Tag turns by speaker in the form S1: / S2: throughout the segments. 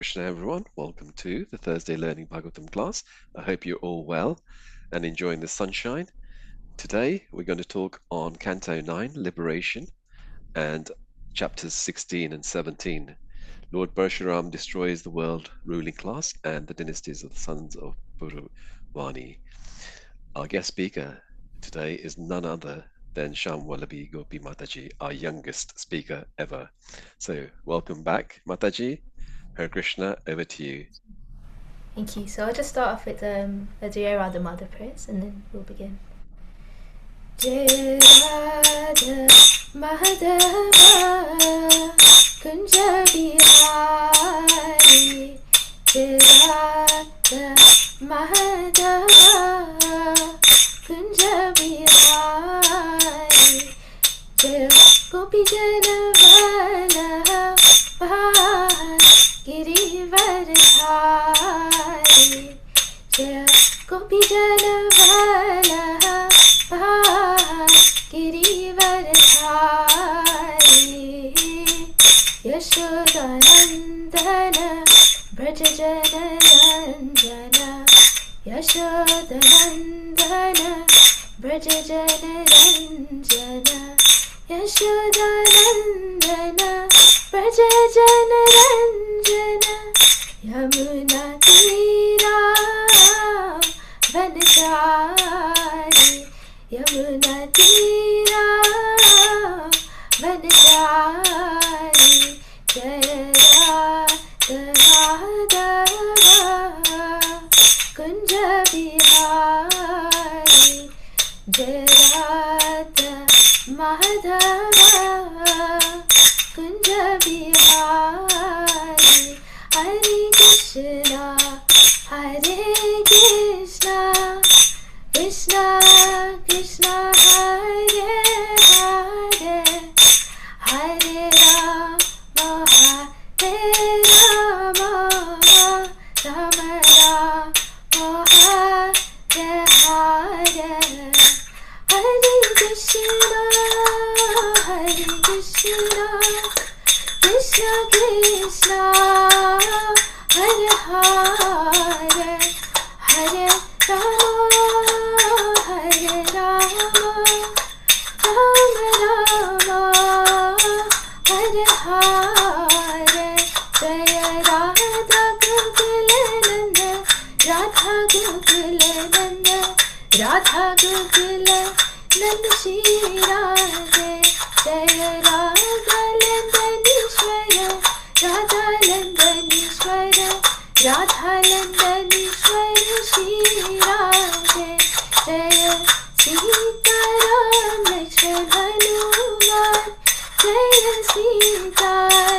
S1: Krishna, everyone. Welcome to the Thursday Learning Bhagavatam class. I hope you're all well and enjoying the sunshine. Today, we're going to talk on Canto 9, Liberation, and chapters 16 and 17. Lord Paraśurāma destroys the world ruling class and the dynasties of the sons of Purūravā. Our guest speaker today is none other than Shyamvallabha Gopi Mataji, our youngest speaker ever. So, welcome back, Mataji. Hare Krishna, over to you.
S2: Thank you. So I'll just start off with the Jai Radha Mother prayers and then we'll begin. Jai Radha Madhava Kunja Bihari Jai Radha Madhava Kunja Bihari Jai Gopi Jana Vallabha Girivardhari Jai Gopi Jana Vallabha Girivardhari Yashodanandana Brajajana Ranjana Yashodanandana Brajajana Ranjana Yashodanandana Brajajana Ranjana Yamuna Tira Vanachari Yamuna Tira Vanachari Jaya Radha Kunja Bihari Jaya Madhava Kunja Bihari Hare Krishna Hare Krishna Krishna Krishna Hare Hare Hare Rama Hare Rama Rama Rama Hare Hare Hare Krishna Krishna Krishna Hare Hare Hare Rama Rama Rama Hare Hare Jaya Radha Gokulananda Radha Gokulananda Radha Gokulananda Shri Radhe Jaya Radha Landanishwara Radha Landanishwara Radha Landanishwara Shri Radhe Jaya Sita Ram Lakshman Hanuman Jaya Sita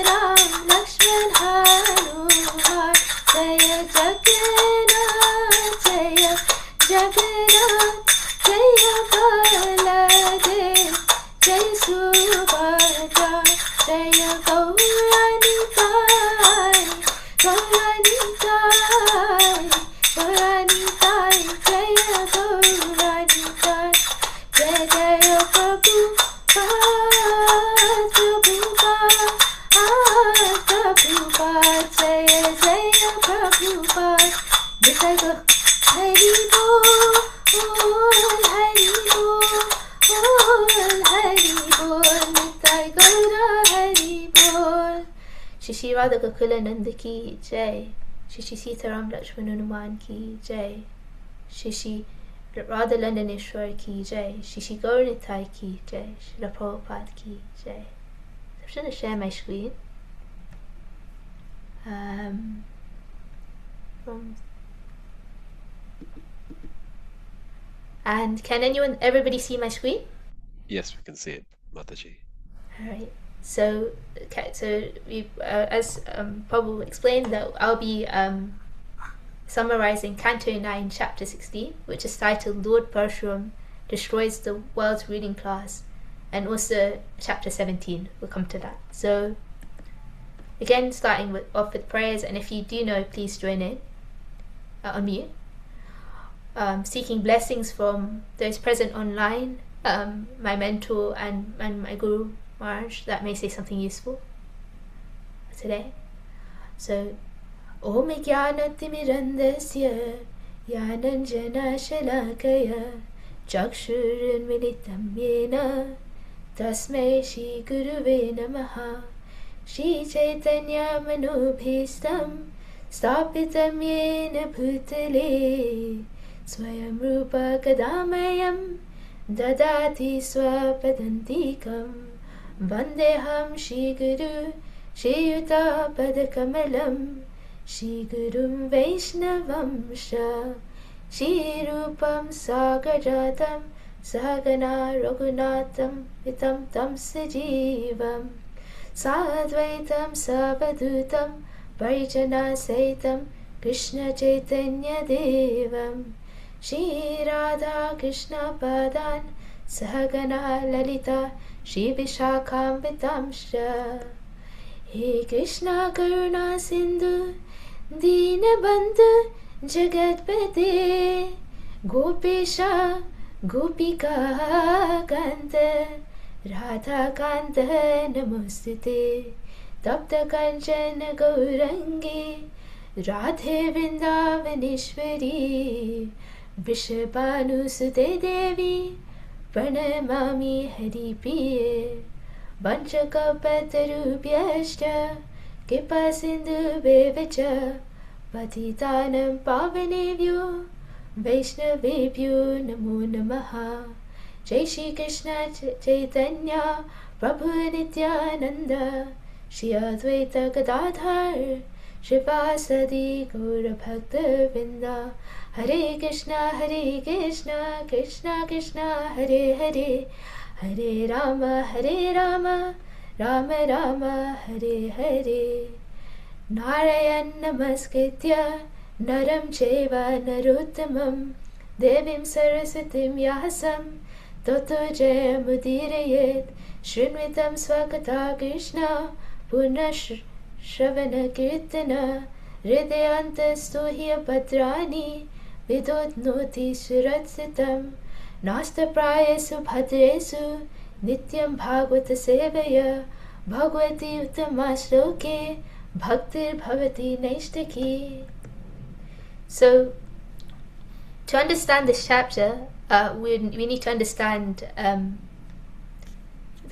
S2: Ram Lakshman Hanuman Jaya Jagannath Jaya Jagannath Jaya Baladev Jaya Subhadra Jaya Gauranitai Gauranitai Gauranitai Jaya Gauranitai Jaya Jaya Prabhupada Jaya Jaya Prabhupada Nitya Hari Bol Hari Bol Hari Bol Nitya Gaura Hari Bol Shri Radha Gokulananda Ki Jai Shri Sitaram Lakshman Hanuman Ki Jai Shri Radha Landaneshwar Ki Jai Shri Gaura Nitai Ki Jai Shri Prabhupada Ki Jai. I'm just going to share my screen. And can everybody see my screen?
S1: Yes, we can see it, Mataji.
S2: All right. So we, as Prabhu explained, that I'll be summarizing Canto 9, Chapter 16, which is titled Lord Paraśurāma Destroys the World's Ruling Class, and also Chapter 17. We'll come to that. So again, starting off with prayers, and if you do know, please join in, unmute. Seeking blessings from those present online, my mentor and my Guru Maharaj, that may say something useful today. So Om Jnanatimirandasya Jnananjana Shalakaya Chakshurunmilitam Yena Tasmai Shri Guruve Namaha Shri Chaitanya Manobhistam Stapitam Yena Bhutale Swayam Rupa Kadamayam Dadati Swapadantikam Vandeham Shri Guru Shri Yuta Padakamalam Shri Gurum Vaishnavamsha Shri Rupam Sagajatam Sagana Raghunatham Vitam Tam Sajivam Sadvaitam Savadutam Parijana Saitam Krishna Chaitanya Devam Shri Radha Krishna Padan Sahagana Lalita Shri Vishakam Vitamsha He Krishna Karuna Sindhu Dīnabandhu Jagatpate Gopesha Gopika Kanta Radha Kanta Namostute Tapta Kanchana Gaurangi Radhe Vrindavaneshwari Vrishabhanusute Devi Pranamami Haripriye Vanchakapatarubhyashta Kripa Sindhu Bevacha Patitanam Pavanevyo Vaishnavebhyo Namo Namaha Jai Shri Krishna Chaitanya Prabhu Nityananda Shri Advaita Gadadhar Shrivasadi Gaura Bhakta Vrinda Hare Krishna Krishna Krishna Hare Hare Hare Rama Rama Rama Hare Hare Narayan Namaskritya Naram Cheva Narottamam Devim Saraswatim Yasam Toto Jayamudirayet Shrinvitam Swakata Krishna Shravana Kirtana Hridayanta Stohya Padrani Vidodnoti Suratsitam Nasta Prayesu Bhadresu Nityam Bhagavata Sevaya Bhagavati Uttama Bhaktir Bhavati Naishtaki. So, to understand this chapter, we need to understand the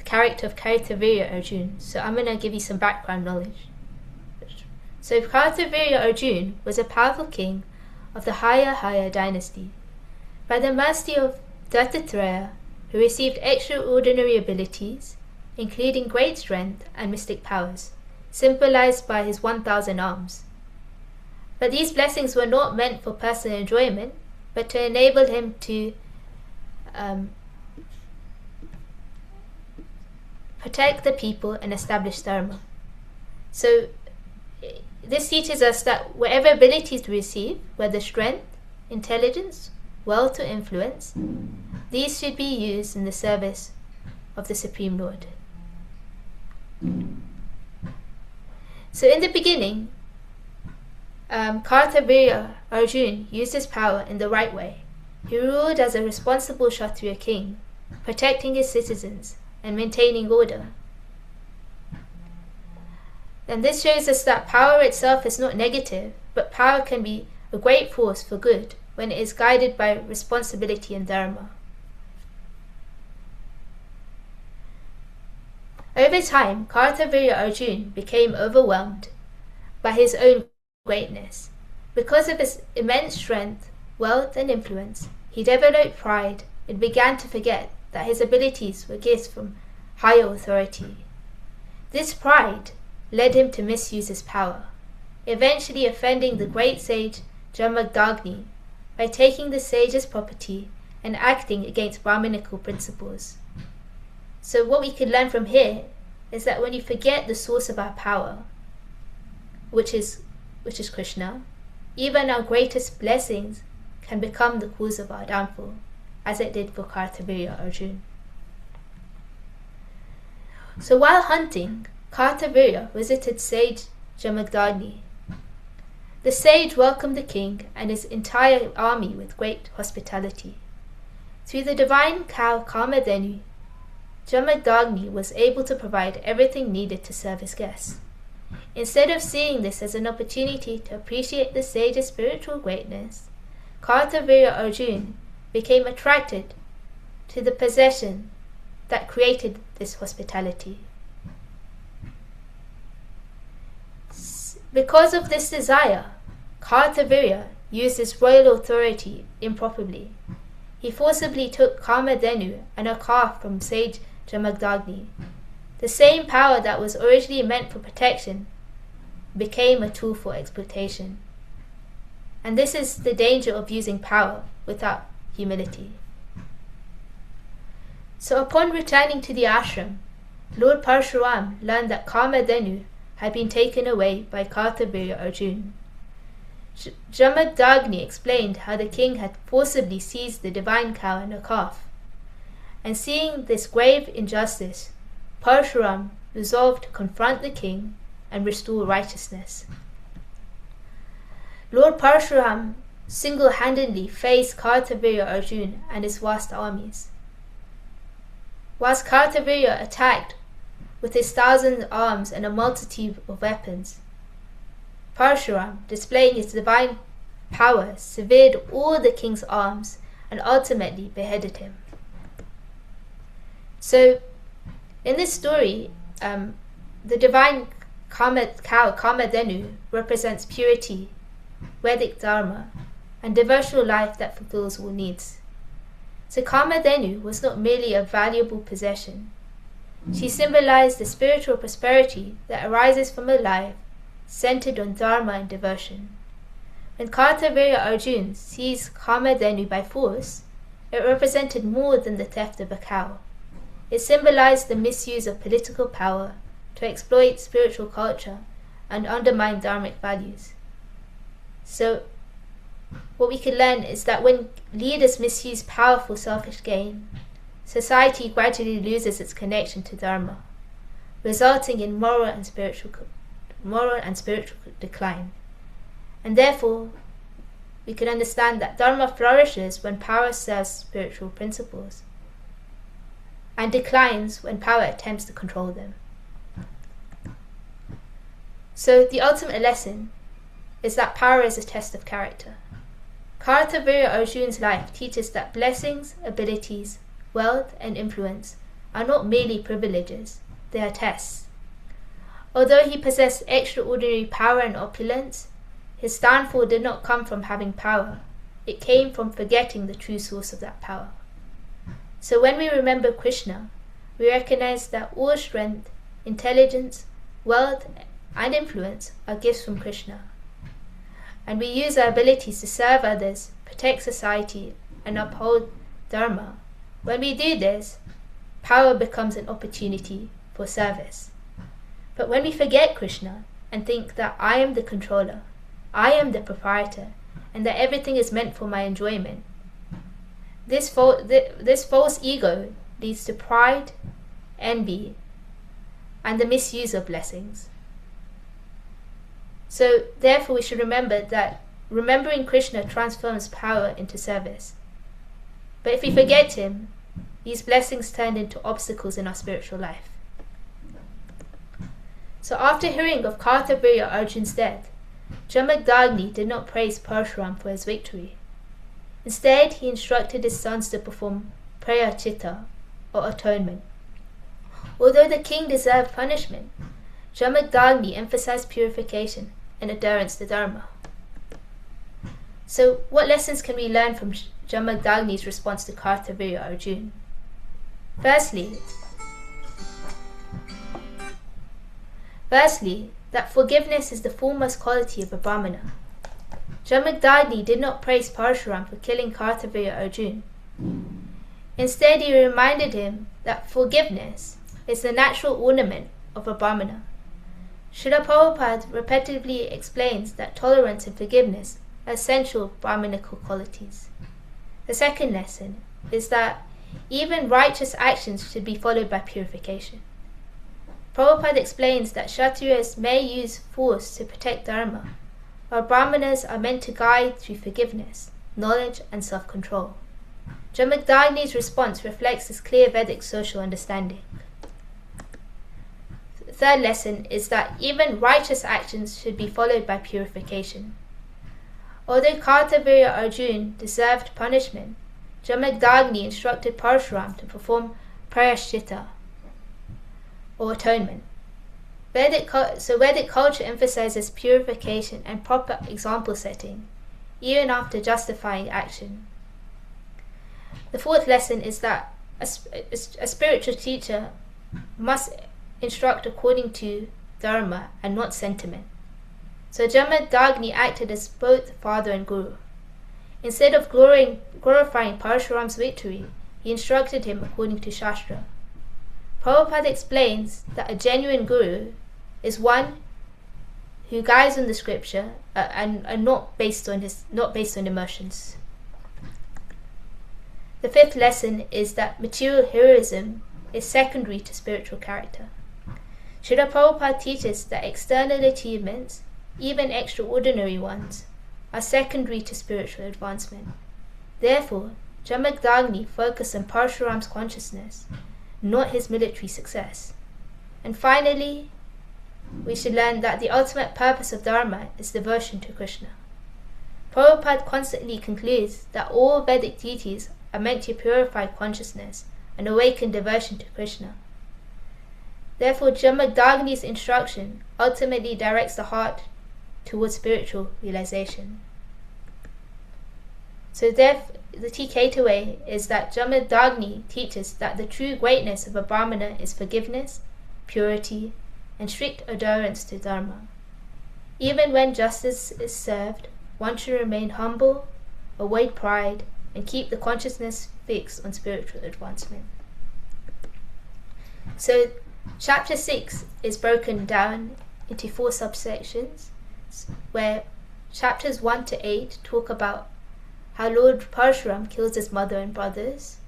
S2: character of Kartavirya Arjuna. So I'm going to give you some background knowledge. So Kartavirya Arjuna was a powerful king of the Haya dynasty. By the mercy of Dattatreya, who received extraordinary abilities, including great strength and mystic powers, symbolized by his 1,000 arms. But these blessings were not meant for personal enjoyment, but to enable him to protect the people and establish dharma. So this teaches us that whatever abilities we receive, whether strength, intelligence, wealth or influence, these should be used in the service of the Supreme Lord. So in the beginning, Kartavirya Arjuna used his power in the right way. He ruled as a responsible Kshatriya king, protecting his citizens and maintaining order. And this shows us that power itself is not negative, but power can be a great force for good when it is guided by responsibility and dharma. Over time, Kartavirya Arjuna became overwhelmed by his own greatness. Because of his immense strength, wealth and influence, he developed pride and began to forget that his abilities were gifts from higher authority. This pride led him to misuse his power, eventually offending the great sage Jamagdagni by taking the sage's property and acting against Brahminical principles. So what we can learn from here is that when you forget the source of our power, which is Krishna, even our greatest blessings can become the cause of our downfall, as it did for Kartavirya Arjuna. So while hunting, Kartavirya visited sage Jamagdagni. The sage welcomed the king and his entire army with great hospitality. Through the divine cow Kamadhenu, Jamagdagni was able to provide everything needed to serve his guests. Instead of seeing this as an opportunity to appreciate the sage's spiritual greatness, Kartavirya Arjuna became attracted to the possession that created this hospitality. Because of this desire, Kartavirya used his royal authority improperly. He forcibly took Kamadhenu and a calf from sage Jamagdagni. The same power that was originally meant for protection became a tool for exploitation. And this is the danger of using power without humility. So upon returning to the ashram, Lord Paraśurāma learned that Kamadhenu had been taken away by Kartavirya Arjuna. Jamagdagni explained how the king had forcibly seized the divine cow and a calf. And seeing this grave injustice, Paraśurāma resolved to confront the king and restore righteousness. Lord Paraśurāma single-handedly faced Kartavirya Arjuna and his vast armies. Whilst Kartavirya attacked with his 1,000 arms and a multitude of weapons, Paraśurāma, displaying his divine power, severed all the king's arms and ultimately beheaded him. So, in this story, the divine cow, Kamadhenu, represents purity, Vedic Dharma, and devotional life that fulfills all needs. So Kamadhenu was not merely a valuable possession. She symbolized the spiritual prosperity that arises from a life centered on Dharma and devotion. When Kartavirya Arjuna seized Kamadhenu by force, it represented more than the theft of a cow. It symbolized the misuse of political power to exploit spiritual culture and undermine dharmic values. So, what we can learn is that when leaders misuse power for selfish gain, society gradually loses its connection to Dharma, resulting in moral and spiritual decline. And therefore, we can understand that Dharma flourishes when power serves spiritual principles, and declines when power attempts to control them. So the ultimate lesson is that power is a test of character. Kartavirya Arjuna's life teaches that blessings, abilities, wealth, and influence are not merely privileges, they are tests. Although he possessed extraordinary power and opulence, his downfall did not come from having power, it came from forgetting the true source of that power. So when we remember Krishna, we recognize that all strength, intelligence, wealth, and influence are gifts from Krishna. And we use our abilities to serve others, protect society, and uphold Dharma. When we do this, power becomes an opportunity for service. But when we forget Krishna and think that I am the controller, I am the proprietor, and that everything is meant for my enjoyment, this false ego leads to pride, envy, and the misuse of blessings. So, therefore, we should remember that remembering Krishna transforms power into service. But if we forget him, these blessings turn into obstacles in our spiritual life. So, after hearing of Kartavirya Arjuna's death, Jamagdagni did not praise Paraśurāma for his victory. Instead, he instructed his sons to perform prayachitta, or atonement. Although the king deserved punishment, Jamagdagni emphasized purification and adherence to Dharma. So, what lessons can we learn from Jamagdagni's response to Kartavirya Arjuna? Firstly, that forgiveness is the foremost quality of a Brahmana. Jamagdagni did not praise Paraśurāma for killing Kartavirya Arjuna. Instead, he reminded him that forgiveness is the natural ornament of a Brahmana. Srila Prabhupada repetitively explains that tolerance and forgiveness are essential Brahmanical qualities. The second lesson is that even righteous actions should be followed by purification. Prabhupada explains that Kshatriyas may use force to protect Dharma, while Brahmanas are meant to guide through forgiveness, knowledge, and self-control. Jamagdagni's response reflects this clear Vedic social understanding. third lesson is that even righteous actions should be followed by purification. Although Kartavirya Arjuna deserved punishment, Jamagdagni instructed Paraśurāma to perform Paraśurāma, or atonement. Vedic culture emphasizes purification and proper example setting, even after justifying action. The fourth lesson is that a spiritual teacher must instruct according to dharma and not sentiment. So Jamagdagni acted as both father and guru. Instead of glorifying Paraśurāma's victory, he instructed him according to Shastra. Prabhupada explains that a genuine guru is one who guides on the scripture and not based on emotions. The fifth lesson is that material heroism is secondary to spiritual character. Srila Prabhupada teaches that external achievements, even extraordinary ones, are secondary to spiritual advancement. Therefore, Jamagdagni focused on Paraśurāma's consciousness, not his military success. And finally, we should learn that the ultimate purpose of Dharma is devotion to Krishna. Prabhupada constantly concludes that all Vedic deities are meant to purify consciousness and awaken devotion to Krishna. Therefore, Jamagdagni's instruction ultimately directs the heart towards spiritual realization. So the key takeaway is that Jamagdagni teaches that the true greatness of a Brahmana is forgiveness, purity, and strict adherence to Dharma. Even when justice is served, one should remain humble, avoid pride, and keep the consciousness fixed on spiritual advancement. So, chapter 6 is broken down into 4 subsections, where chapters 1 to 8 talk about how Lord Paraśurāma kills his mother and brothers.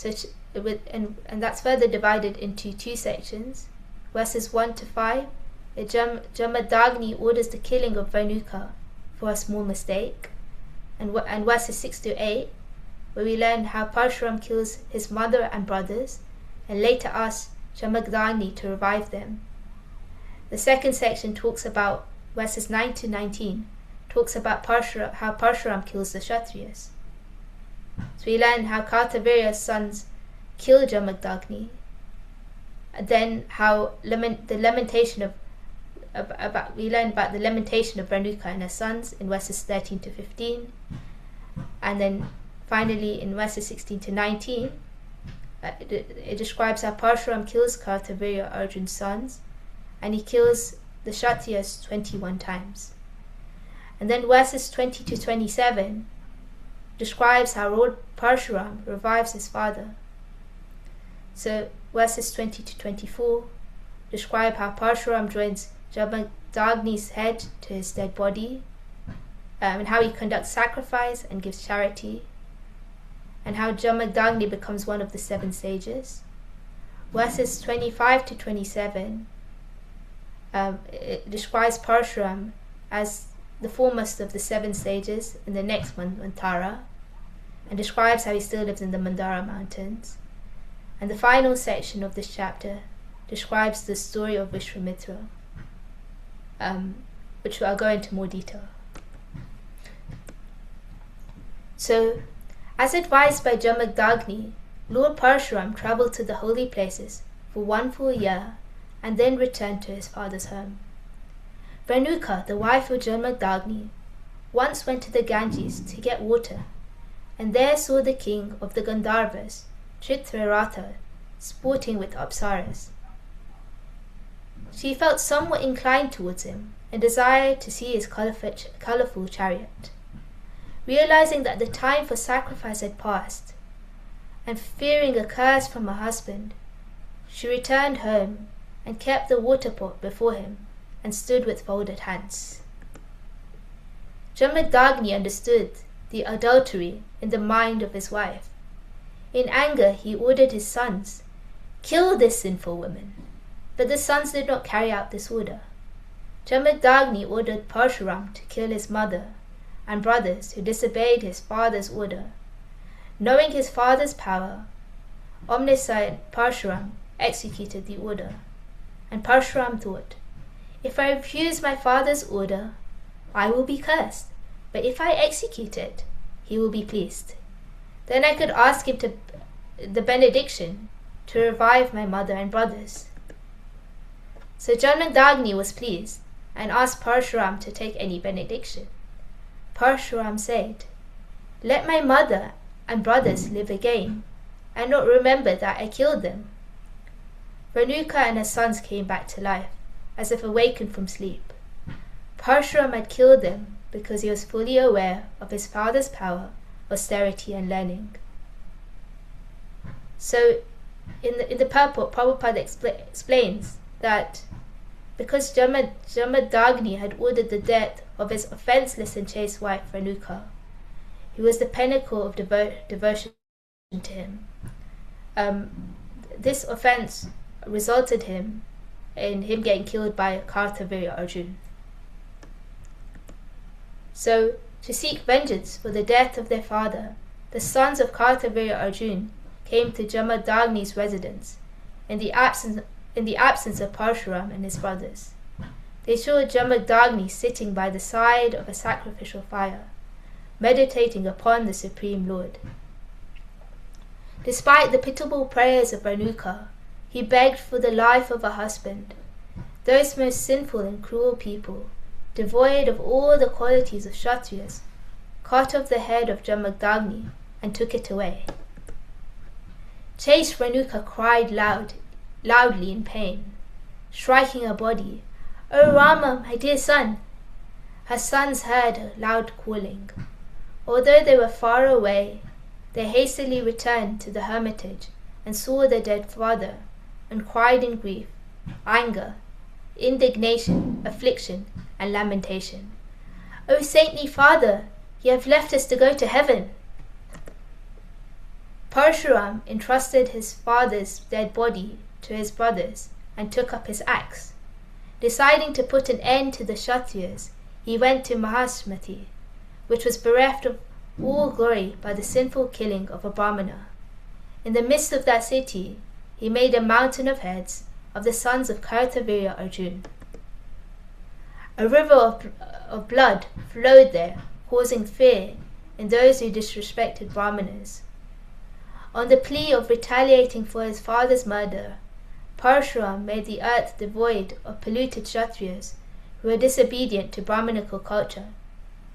S2: And that's further divided into 2 sections. Verses 1 to 5, Jamagdagni orders the killing of Renuka for a small mistake. And verses 6 to 8, where we learn how Paraśurāma kills his mother and brothers, and later asks Jamagdagni to revive them. The second section talks about verses 9 to 19, talks about how Paraśurāma kills the Kshatriyas. So we learn how Kartavirya's sons kill Jamagdagni, and then how we learn about the lamentation of Renuka and her sons in verses 13 to 15, and then finally in verses 16 to 19, it describes how Paraśurāma kills Kartavirya Arjuna's sons, and he kills the Kshatriyas 21 times. And then verses 20 to 27 describes how Lord Paraśurāma revives his father. So verses 20 to 24 describe how Paraśurāma joins Jamagdagni's head to his dead body, and how he conducts sacrifice and gives charity, and how Jamagdagni becomes one of the 7 sages. Verses 25 to 27 it describes Paraśurāma as the foremost of the 7 sages in the next Manvantara, and describes how he still lives in the Mandara mountains. And the final section of this chapter describes the story of Vishwamitra, which I'll go into more detail. So, as advised by Jamagdagni, Lord Paraśurāma travelled to the holy places for 1 full year and then returned to his father's home. Renuka, the wife of Jamagdagni, once went to the Ganges to get water, and there saw the king of the Gandharvas, Chitraratha, sporting with Apsaras. She felt somewhat inclined towards him and desired to see his colourful chariot. Realizing that the time for sacrifice had passed, and fearing a curse from her husband, she returned home and kept the water pot before him and stood with folded hands. Jamagdagni understood the adultery in the mind of his wife. In anger, he ordered his sons, "Kill this sinful woman." But the sons did not carry out this order. Jamagdagni ordered Paraśurāma to kill his mother and brothers who disobeyed his father's order. Knowing his father's power, omniscient Paraśurāma executed the order, And Paraśurāma thought, if I refuse my father's order, I will be cursed, but if I execute it, he will be pleased. Then I could ask him the benediction to revive my mother and brothers. So Jamadagni was pleased and asked Paraśurāma to take any benediction. Paraśurāma said, let my mother and brothers live again, and not remember that I killed them. Renuka and her sons came back to life, as if awakened from sleep. Paraśurāma had killed them because he was fully aware of his father's power, austerity, and learning. So, in the purport, Prabhupada explains that because Jamadagni had ordered the death of his offenceless and chaste wife Renuka, he was the pinnacle of devotion to him. This offence resulted in him getting killed by Kartavirya Arjuna. So, to seek vengeance for the death of their father, the sons of Kartavirya Arjuna came to Jamadagni's residence in the absence of Paraśurāma and his brothers. They saw Jamadagni sitting by the side of a sacrificial fire, meditating upon the Supreme Lord. Despite the pitiable prayers of Renuka, he begged for the life of her husband. Those most sinful and cruel people, devoid of all the qualities of Kshatriyas, cut off the head of Jamadagni and took it away. Chaste Renuka cried loudly in pain, striking her body, "O Rama, my dear son!" Her sons heard her loud calling. Although they were far away, they hastily returned to the hermitage and saw their dead father, and cried in grief, anger, indignation, affliction, and lamentation. "O saintly father, you have left us to go to heaven." Paraśurāma entrusted his father's dead body to his brothers and took up his axe. Deciding to put an end to the Kshatriyas, he went to Mahasmati, which was bereft of all glory by the sinful killing of a Brahmana. In the midst of that city, he made a mountain of heads of the sons of Kartavirya Arjuna. A river of blood flowed there, causing fear in those who disrespected Brahmanas. On the plea of retaliating for his father's murder, Paraśurāma made the earth devoid of polluted Kshatriyas who were disobedient to Brahmanical culture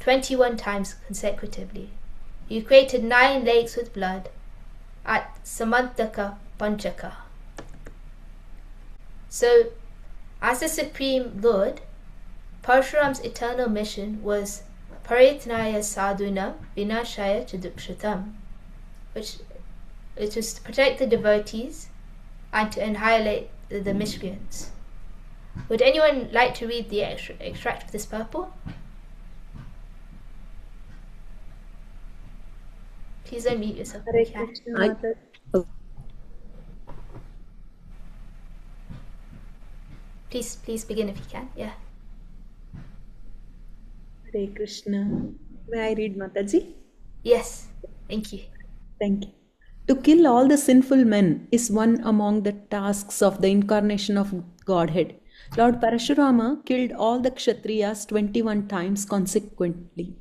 S2: 21 times consecutively. He created 9 lakes with blood at Samantaka Panchaka. So, as the Supreme Lord, Paraśurāma's eternal mission was Paritnaya Sadhuna Vinashaya Chadukshatam, which was to protect the devotees and to annihilate the miscreants. Would anyone like to read the extract of this purport? Please unmute yourself.
S3: Hare Krishna, Mataji.
S2: Please begin if you can. Yeah.
S3: Hare Krishna. May I read, Mataji?
S2: Yes. Thank you.
S3: Thank you. To kill all the sinful men is one among the tasks of the incarnation of Godhead. Lord Paraśurāma killed all the Kshatriyas 21 times consequently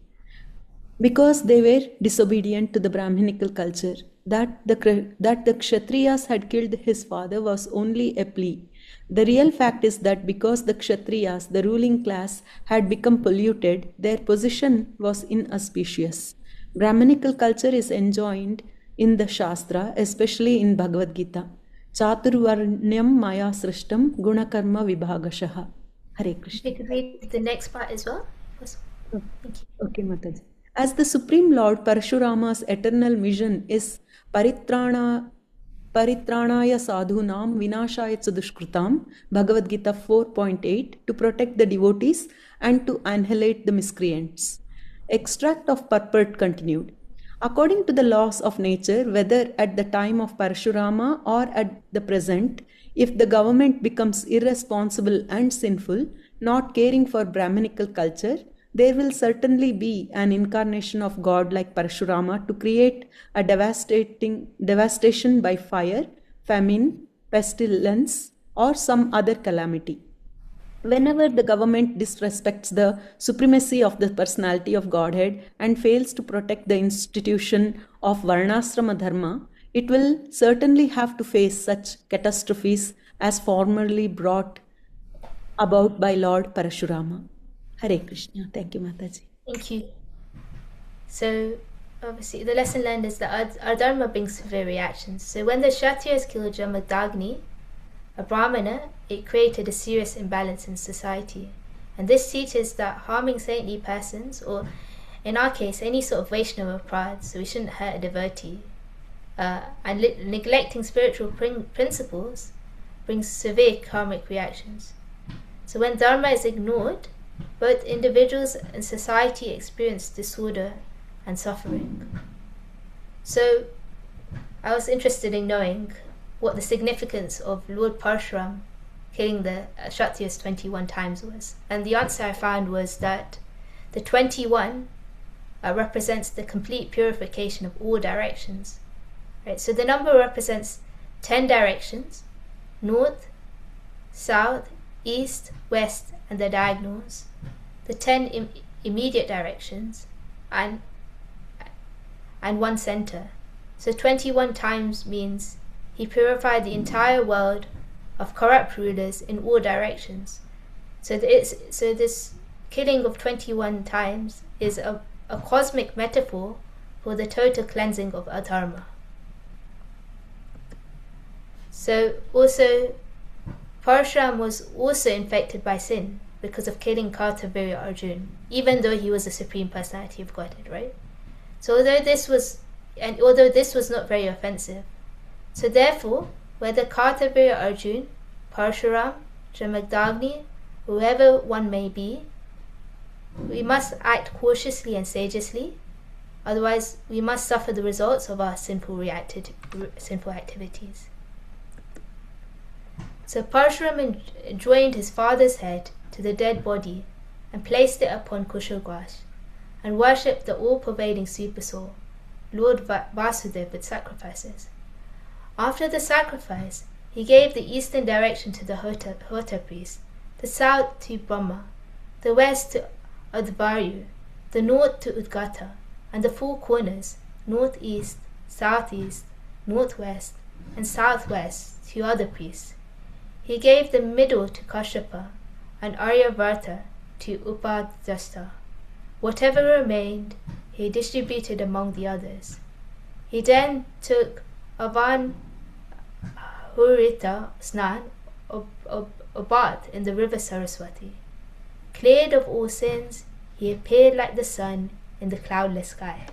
S3: because they were disobedient to the Brahminical culture. That the Kshatriyas had killed his father was only a plea. The real fact is that because the Kshatriyas, the ruling class, had become polluted, their position was inauspicious. Brahminical culture is enjoined in the Shastra, especially in Bhagavad Gita. Chaturvarnyam maya srishtam gunakarma vibhagashaha. Hare Krishna.
S2: We could read the next part as well. Thank you.
S3: Okay, Mataji. As the Supreme Lord, Paraśurāma's eternal mission is Paritranaya Sadhunam Vinashaya Chadushkrutam, Bhagavad Gita 4.8, to protect the devotees and to annihilate the miscreants. Extract of purport continued. According to the laws of nature, whether at the time of Paraśurāma or at the present, if the government becomes irresponsible and sinful, not caring for Brahminical culture, there will certainly be an incarnation of God like Paraśurāma to create a devastation by fire, famine, pestilence, or some other calamity. Whenever the government disrespects the supremacy of the personality of Godhead and fails to protect the institution of Varnasrama Dharma, it will certainly have to face such catastrophes as formerly brought about by Lord Paraśurāma. Hare Krishna. Thank you, Mataji.
S2: Thank you. So, obviously, the lesson learned is that our dharma brings severe reactions. So, when the Kshatriyas killed Jamadagni, a Brahmana, it created a serious imbalance in society. And this teaches that harming saintly persons, or in our case, any sort of Vaishnava pride, so we shouldn't hurt a devotee, and neglecting spiritual principles brings severe karmic reactions. So when dharma is ignored, both individuals and society experience disorder and suffering. So I was interested in knowing what the significance of Lord Paraśurāma killing the Kshatriyas 21 times was. And the answer I found was that the 21 represents the complete purification of all directions. Right? So the number represents 10 directions: north, south, east, west, and the diagonals, the 10 immediate directions, and one center. So 21 times means he purified the entire world of corrupt rulers in all directions. So this killing of 21 times is a cosmic metaphor for the total cleansing of adharma. So also, Paraśurāma was also infected by sin because of killing Kartavirya Arjuna, even though he was the Supreme Personality of Godhead, right? So although this was not very offensive, so therefore, whether Kartavirya Arjuna, Paraśurāma, Jamadagni, whoever one may be, we must act cautiously and sagely, otherwise we must suffer the results of our sinful activities. So Paraśurāma joined his father's head to the dead body and placed it upon Kushagwash and worshipped the all-pervading Supersoul, Lord Vasudeva, with sacrifices. After the sacrifice, he gave the eastern direction to the Hota priest, the south to Brahma, the west to Advaryu, the north to Udgata, and the four corners, northeast, southeast, northwest, and southwest, to other priests. He gave the middle to Kashyapa and Aryavarta to Upadhyasta. Whatever remained, he distributed among the others. He then took Avan Hurita Snan, a bath in the river Saraswati. Cleared of all sins, he appeared like the sun in the cloudless sky.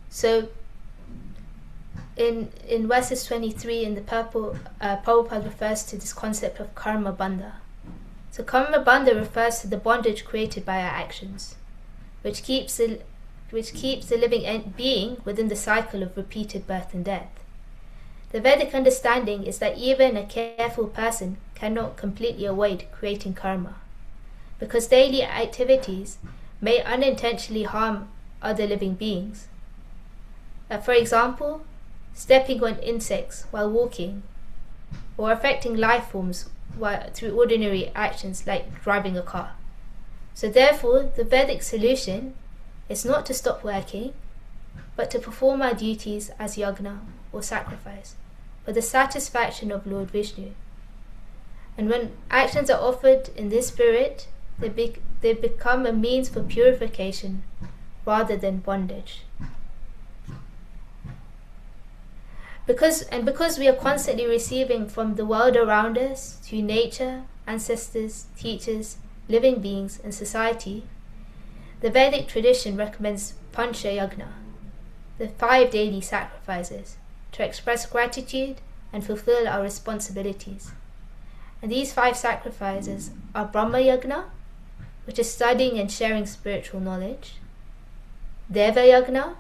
S2: So, in verses 23 in the purple, Prabhupada refers to this concept of karma bandha. So karma bandha refers to the bondage created by our actions, which keeps the living being within the cycle of repeated birth and death. The Vedic understanding is that even a careful person cannot completely avoid creating karma, because daily activities may unintentionally harm other living beings. For example, stepping on insects while walking, or affecting life forms through ordinary actions like driving a car. So therefore, the Vedic solution is not to stop working, but to perform our duties as yagna or sacrifice for the satisfaction of Lord Vishnu. And when actions are offered in this spirit, they become a means for purification rather than bondage. Because we are constantly receiving from the world around us, through nature, ancestors, teachers, living beings, and society, the Vedic tradition recommends Pancha Yagna, the 5 daily sacrifices, to express gratitude and fulfill our responsibilities. And these 5 sacrifices are Brahma Yagna, which is studying and sharing spiritual knowledge; Deva Yagna,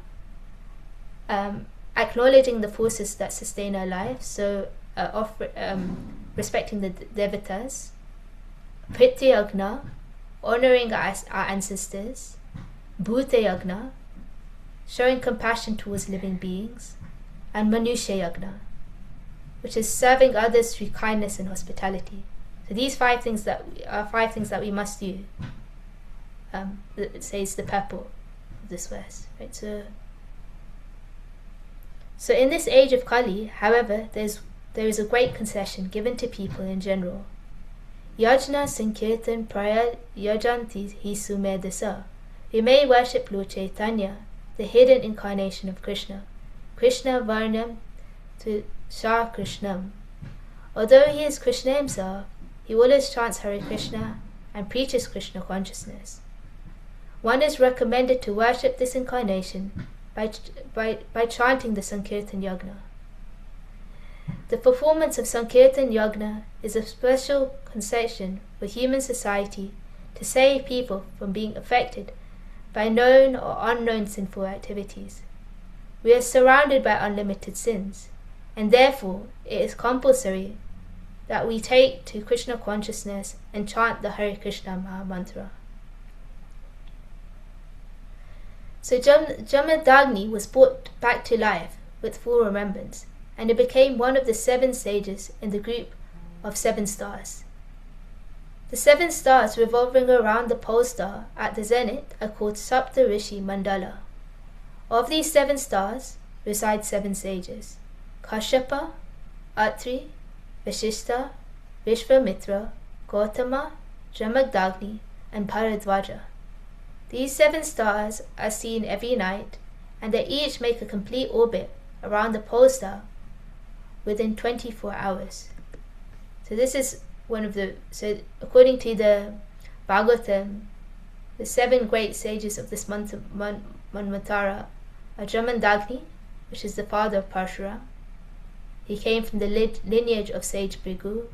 S2: acknowledging the forces that sustain our life, so respecting the devatas; Prithvi Yagna, honoring our ancestors; Bhuta Yagna, showing compassion towards living beings; and Manusha Yagna, which is serving others through kindness and hospitality. So these five things that we must do. It says the purport of this verse, right? So in this age of Kali, however, there is a great concession given to people in general. Yajna Sankirtan Praya Yajanti Hisumedasa. We may worship Lord Chaitanya, the hidden incarnation of Krishna, Krishna Varnam to Shah Krishnam. Although he is Krishna himself, he always chants Hare Krishna and preaches Krishna consciousness. One is recommended to worship this incarnation by chanting the Sankirtan Yagna. The performance of Sankirtan Yagna is a special concession for human society to save people from being affected by known or unknown sinful activities. We are surrounded by unlimited sins, and therefore it is compulsory that we take to Krishna consciousness and chant the Hare Krishna Maha Mantra. So Jamadagni was brought back to life with full remembrance, and it became one of the 7 sages in the group of 7 stars. The 7 stars revolving around the pole star at the zenith are called Sapta Rishi Mandala. Of these 7 stars reside 7 sages: Kashyapa, Atri, Vashishta, Vishvamitra, Gautama, Jamadagni, and Bharadwaja. These 7 stars are seen every night, and they each make a complete orbit around the pole star within 24 hours. So this is according to the Bhagavatam, the 7 great sages of this Manvantara are Jamadagni, which is the father of Paraśurāma. He came from the lineage of sage Bhrigu.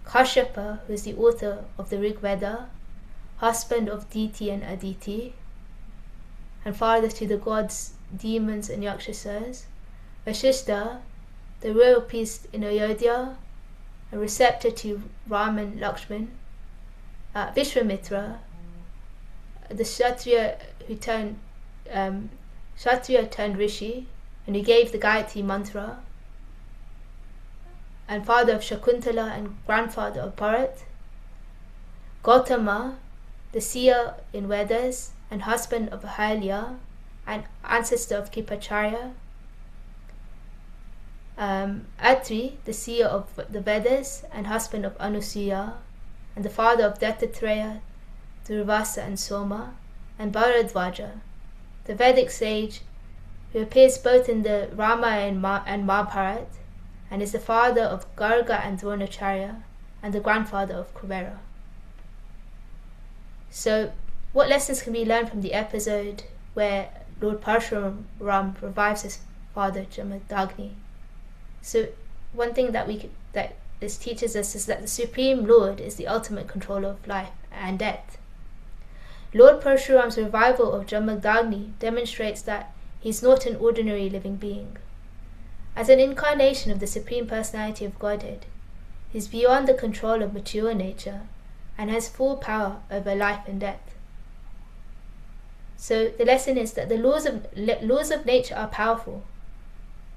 S2: Kashyapa, who is the author of the Rig Veda, husband of Diti and Aditi, and father to the gods, demons, and yakshasas. Vashishta, the royal priest in Ayodhya, a receptor to Ram and Lakshman. Vishvamitra, the Kshatriya turned Rishi, and who gave the Gayatri mantra, and father of Shakuntala and grandfather of Bharat. Gautama, the seer in Vedas and husband of Ahalya and ancestor of Kipacharya. Atri, the seer of the Vedas and husband of Anusuya and the father of Dattatreya, Durvasa and Soma. And Bharadwaja, the Vedic sage who appears both in the Ramayana and Mahabharata and is the father of Garga and Dronacharya and the grandfather of Kubera. So, what lessons can we learn from the episode where Lord Paraśurāma revives his father Jamadagni? So, one thing that this teaches us is that the Supreme Lord is the ultimate controller of life and death. Lord Paraśurāma's revival of Jamadagni demonstrates that he is not an ordinary living being. As an incarnation of the Supreme Personality of Godhead, he is beyond the control of mature nature and has full power over life and death. So the lesson is that the laws of nature are powerful,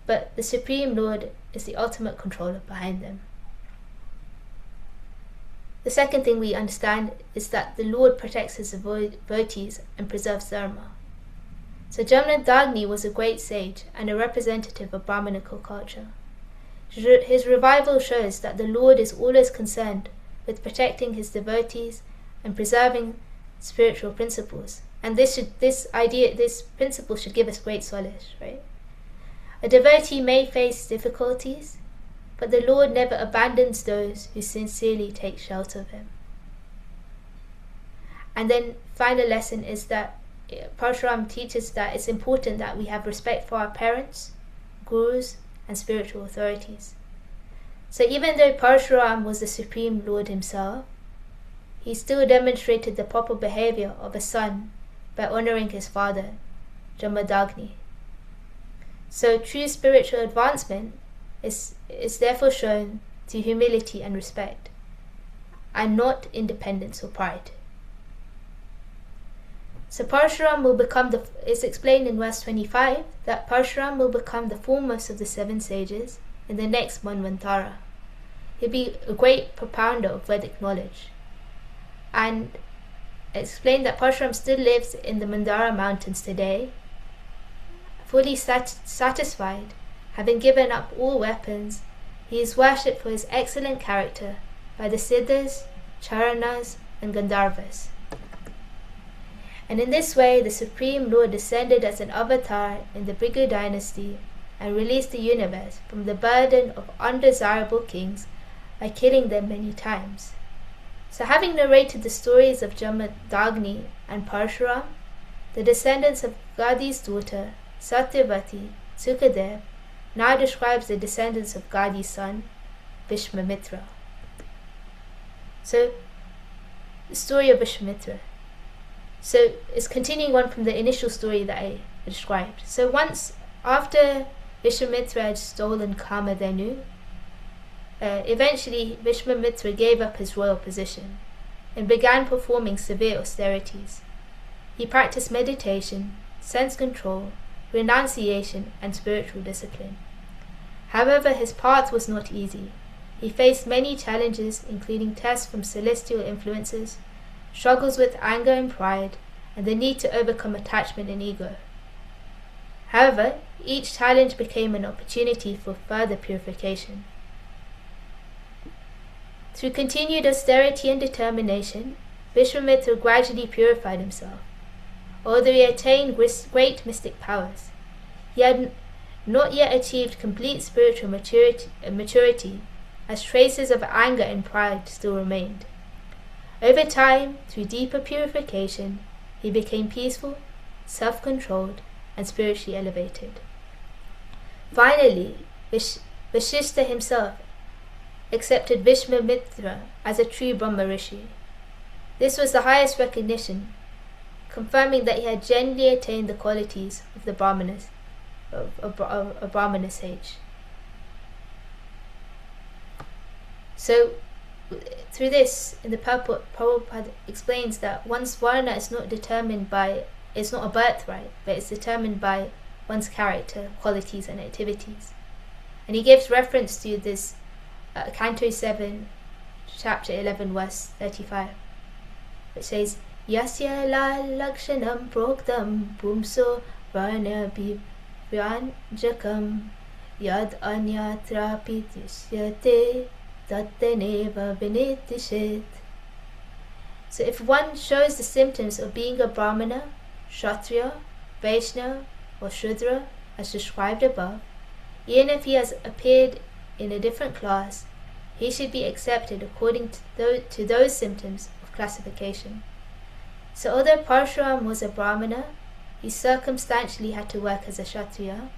S2: but the Supreme Lord is the ultimate controller behind them. The second thing we understand is that the Lord protects his devotees and preserves dharma. So Jamadagni was a great sage and a representative of Brahmanical culture. His revival shows that the Lord is always concerned with protecting his devotees and preserving spiritual principles. And this principle should give us great solace, right? A devotee may face difficulties, but the Lord never abandons those who sincerely take shelter of him. And then final lesson is that Paraśurāma teaches that it's important that we have respect for our parents, gurus, and spiritual authorities. So even though Paraśurāma was the Supreme Lord himself, he still demonstrated the proper behavior of a son by honoring his father, Jamadagni. So true spiritual advancement is therefore shown through humility and respect, and not independence or pride. So Paraśurāma will become it's explained in verse 25 that Paraśurāma will become the foremost of the 7 sages in the next Manvantara. He'll be a great propounder of Vedic knowledge. And explained that Paraśurāma still lives in the Mandara mountains today, fully satisfied, having given up all weapons. He is worshipped for his excellent character by the Siddhas, Charanas and Gandharvas. And in this way the Supreme Lord descended as an avatar in the Bhrigu dynasty and released the universe from the burden of undesirable kings by killing them many times. So having narrated the stories of Jamadagni and Paraśurāma, the descendants of Gadi's daughter Satyavati, Sukadev, now describes the descendants of Gadi's son, Vishwamitra. So, the story of Vishwamitra. So, it's continuing on from the initial story that I described. So once, after Vishwamitra had stolen Kamadhenu, eventually Vishwamitra gave up his royal position and began performing severe austerities. He practiced meditation, sense control, renunciation and spiritual discipline. However, his path was not easy. He faced many challenges, including tests from celestial influences, struggles with anger and pride, and the need to overcome attachment and ego. However, each challenge became an opportunity for further purification. Through continued austerity and determination, Vishwamitra gradually purified himself. Although he attained great mystic powers, he had not yet achieved complete spiritual maturity, as traces of anger and pride still remained. Over time, through deeper purification, he became peaceful, self-controlled, and spiritually elevated. Finally, Vashishta himself accepted Vishwamitra as a true Brahma Rishi. This was the highest recognition, confirming that he had genuinely attained the qualities of the Brahmanas, of a Brahmana sage. So, through this, in the purport, Prabhupada explains that one's varna is not determined by, it's not a birthright, but it's determined by one's character, qualities and activities. And he gives reference to this Canto 7, chapter 11, verse 35, which says, Yasya la lakshanam proktam pumso varna bhivyanjakam yad anyatrapi tishyate tattaneva vinitishit. So if one shows the symptoms of being a Brahmana, Kshatriya, Vaishnava or Shudra as described above, even if he has appeared in a different class, he should be accepted according to those symptoms of classification. So although Paraśurāma was a Brahmana, he circumstantially had to work as a Kshatriya,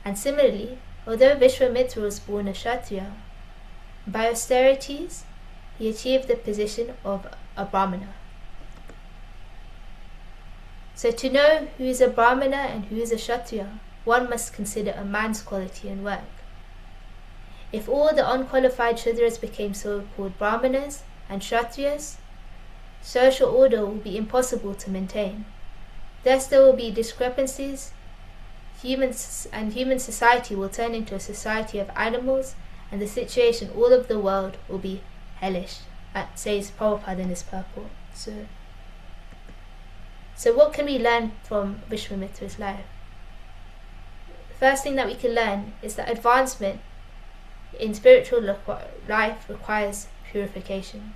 S2: and similarly, although Vishwamitra was born a Kshatriya, by austerities he achieved the position of a Brahmana. So to know who is a Brahmana and who is a Kshatriya, one must consider a man's quality and work. If all the unqualified Shudras became so-called Brahmanas and Kshatriyas, social order will be impossible to maintain. Thus there will be discrepancies, human society will turn into a society of animals, and the situation all over the world will be hellish, says Prabhupada in his purport. So what can we learn from Vishwamitra's life? The first thing that we can learn is that advancement in spiritual life requires purification.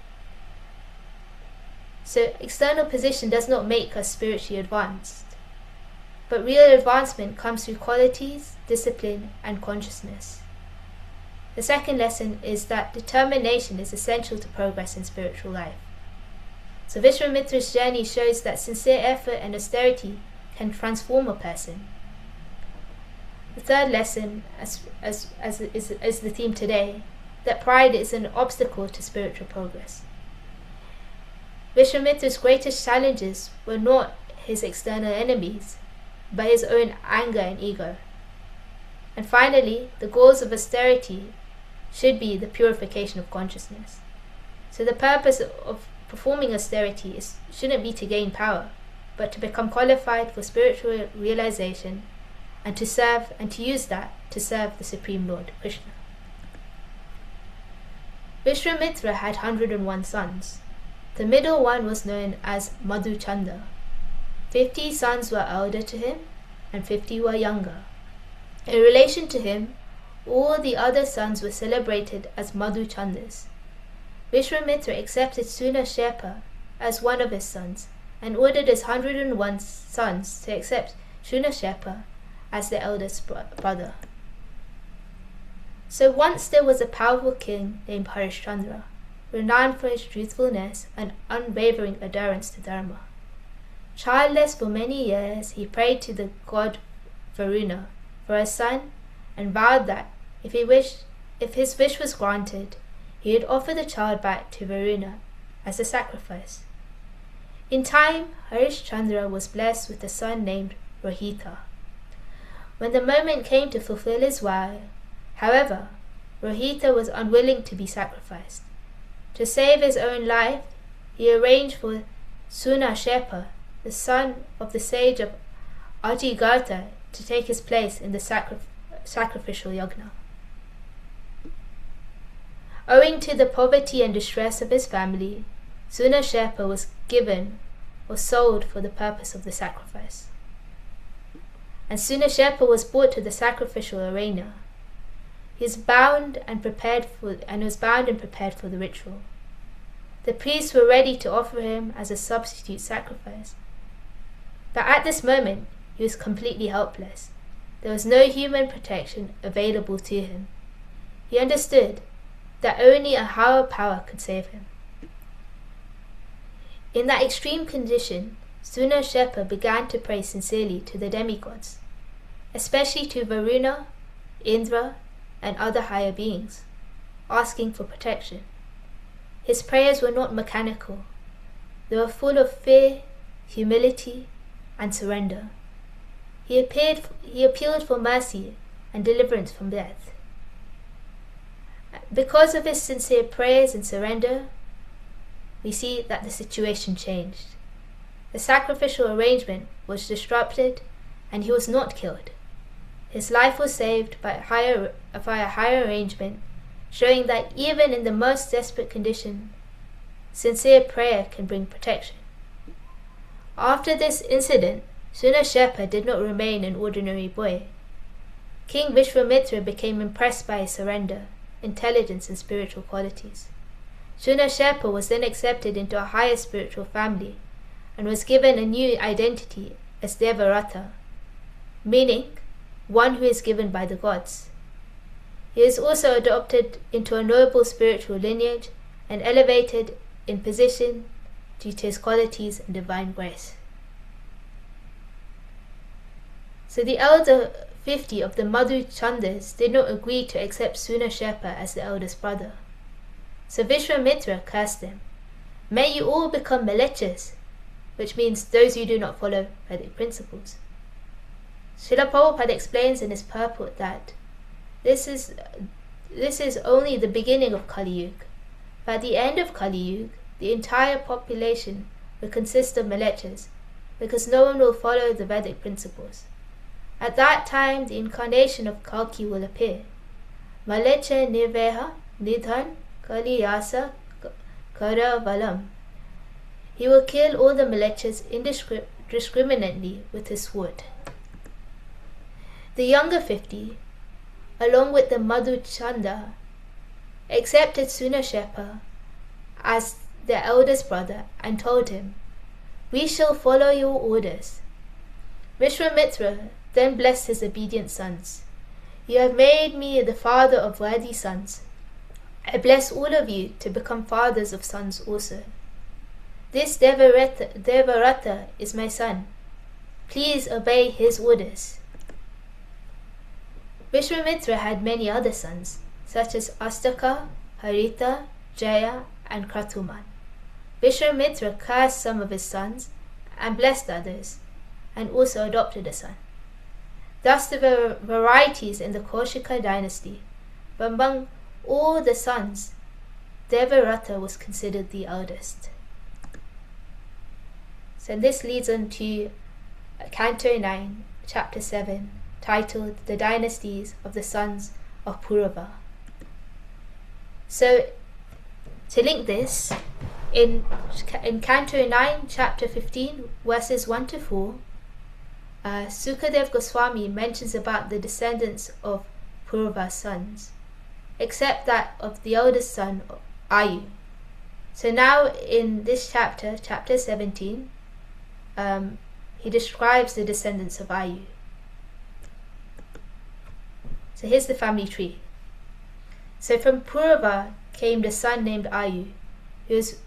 S2: So external position does not make us spiritually advanced, but real advancement comes through qualities, discipline and consciousness. The second lesson is that determination is essential to progress in spiritual life. So Vishwamitra's journey shows that sincere effort and austerity can transform a person. The third lesson, as the theme today, that pride is an obstacle to spiritual progress. Vishwamitra's greatest challenges were not his external enemies, but his own anger and ego. And finally, the goals of austerity should be the purification of consciousness. So the purpose of performing austerity shouldn't be to gain power, but to become qualified for spiritual realization and to use that to serve the Supreme Lord, Krishna. Vishwamitra had 101 sons. The middle one was known as Madhuchanda. 50 sons were elder to him, and 50 were younger. In relation to him, all the other sons were celebrated as Madhuchandas. Vishwamitra accepted Shunasherpa as one of his sons, and ordered his 101 sons to accept Shunasherpa as their eldest brother. So once there was a powerful king named Harishchandra, renowned for his truthfulness and unwavering adherence to Dharma. Childless for many years, he prayed to the god Varuna for a son and vowed that if his wish was granted, he would offer the child back to Varuna as a sacrifice. In time, Harishchandra was blessed with a son named Rohita. When the moment came to fulfill his vow, however, Rohita was unwilling to be sacrificed. To save his own life, he arranged for Shunasherpa, the son of the sage of Ajigartha, to take his place in the sacrificial yagna. Owing to the poverty and distress of his family, Shunasherpa was given or sold for the purpose of the sacrifice. And Shunasherpa was brought to the sacrificial arena. He was bound and prepared for the ritual. The priests were ready to offer him as a substitute sacrifice. But at this moment, he was completely helpless. There was no human protection available to him. He understood that only a higher power could save him. In that extreme condition, Shunasherpa began to pray sincerely to the demigods, especially to Varuna, Indra, and other higher beings, asking for protection. His prayers were not mechanical. They were full of fear, humility, and surrender. He appealed for mercy and deliverance from death. Because of his sincere prayers and surrender, we see that the situation changed. The sacrificial arrangement was disrupted and he was not killed. His life was saved by a higher arrangement, showing that even in the most desperate condition, sincere prayer can bring protection. After this incident, Shunasherpa did not remain an ordinary boy. King Vishwamitra became impressed by his surrender, intelligence, and spiritual qualities. Shunasherpa was then accepted into a higher spiritual family and was given a new identity as Devarata, meaning one who is given by the gods. He is also adopted into a noble spiritual lineage and elevated in position due to his qualities and divine grace. So the elder 50 of the Madhuchandas did not agree to accept Shunasherpa as the eldest brother. So Vishwamitra cursed them. May you all become malechas, which means those who do not follow Vedic principles. Srila Prabhupada explains in his purport that this is only the beginning of Kali Yuga. But at the end of Kali Yuga, the entire population will consist of malechas, because no one will follow the Vedic principles. At that time, the incarnation of Kalki will appear. Malecha nirveha nidhan kaliyasa karavalam. He will kill all the malechas indiscriminately with his sword. The younger 50, along with the Madhuchanda, accepted Shunasherpa as their eldest brother and told him, "We shall follow your orders." Vishwamitra then blessed his obedient sons. "You have made me the father of worthy sons. I bless all of you to become fathers of sons also. This Devarata is my son. Please obey his orders." Vishwamitra had many other sons, such as Astaka, Harita, Jaya, and Kratuman. Vishwamitra cursed some of his sons and blessed others, and also adopted a son. Thus there were varieties in the Kaushika dynasty, but among all the sons, Devarata was considered the eldest. So this leads on to Canto 9, Chapter 7, titled The Dynasties of the Sons of Purūravā. So, to link this, in Canto 9, chapter 15, verses 1 to 4, Sukadeva Goswami mentions about the descendants of Purūravā's sons, except that of the eldest son, Ayu. So now in this chapter, chapter 17, he describes the descendants of Ayu. So here's the family tree. So from Purūravā came the son named Ayu, whose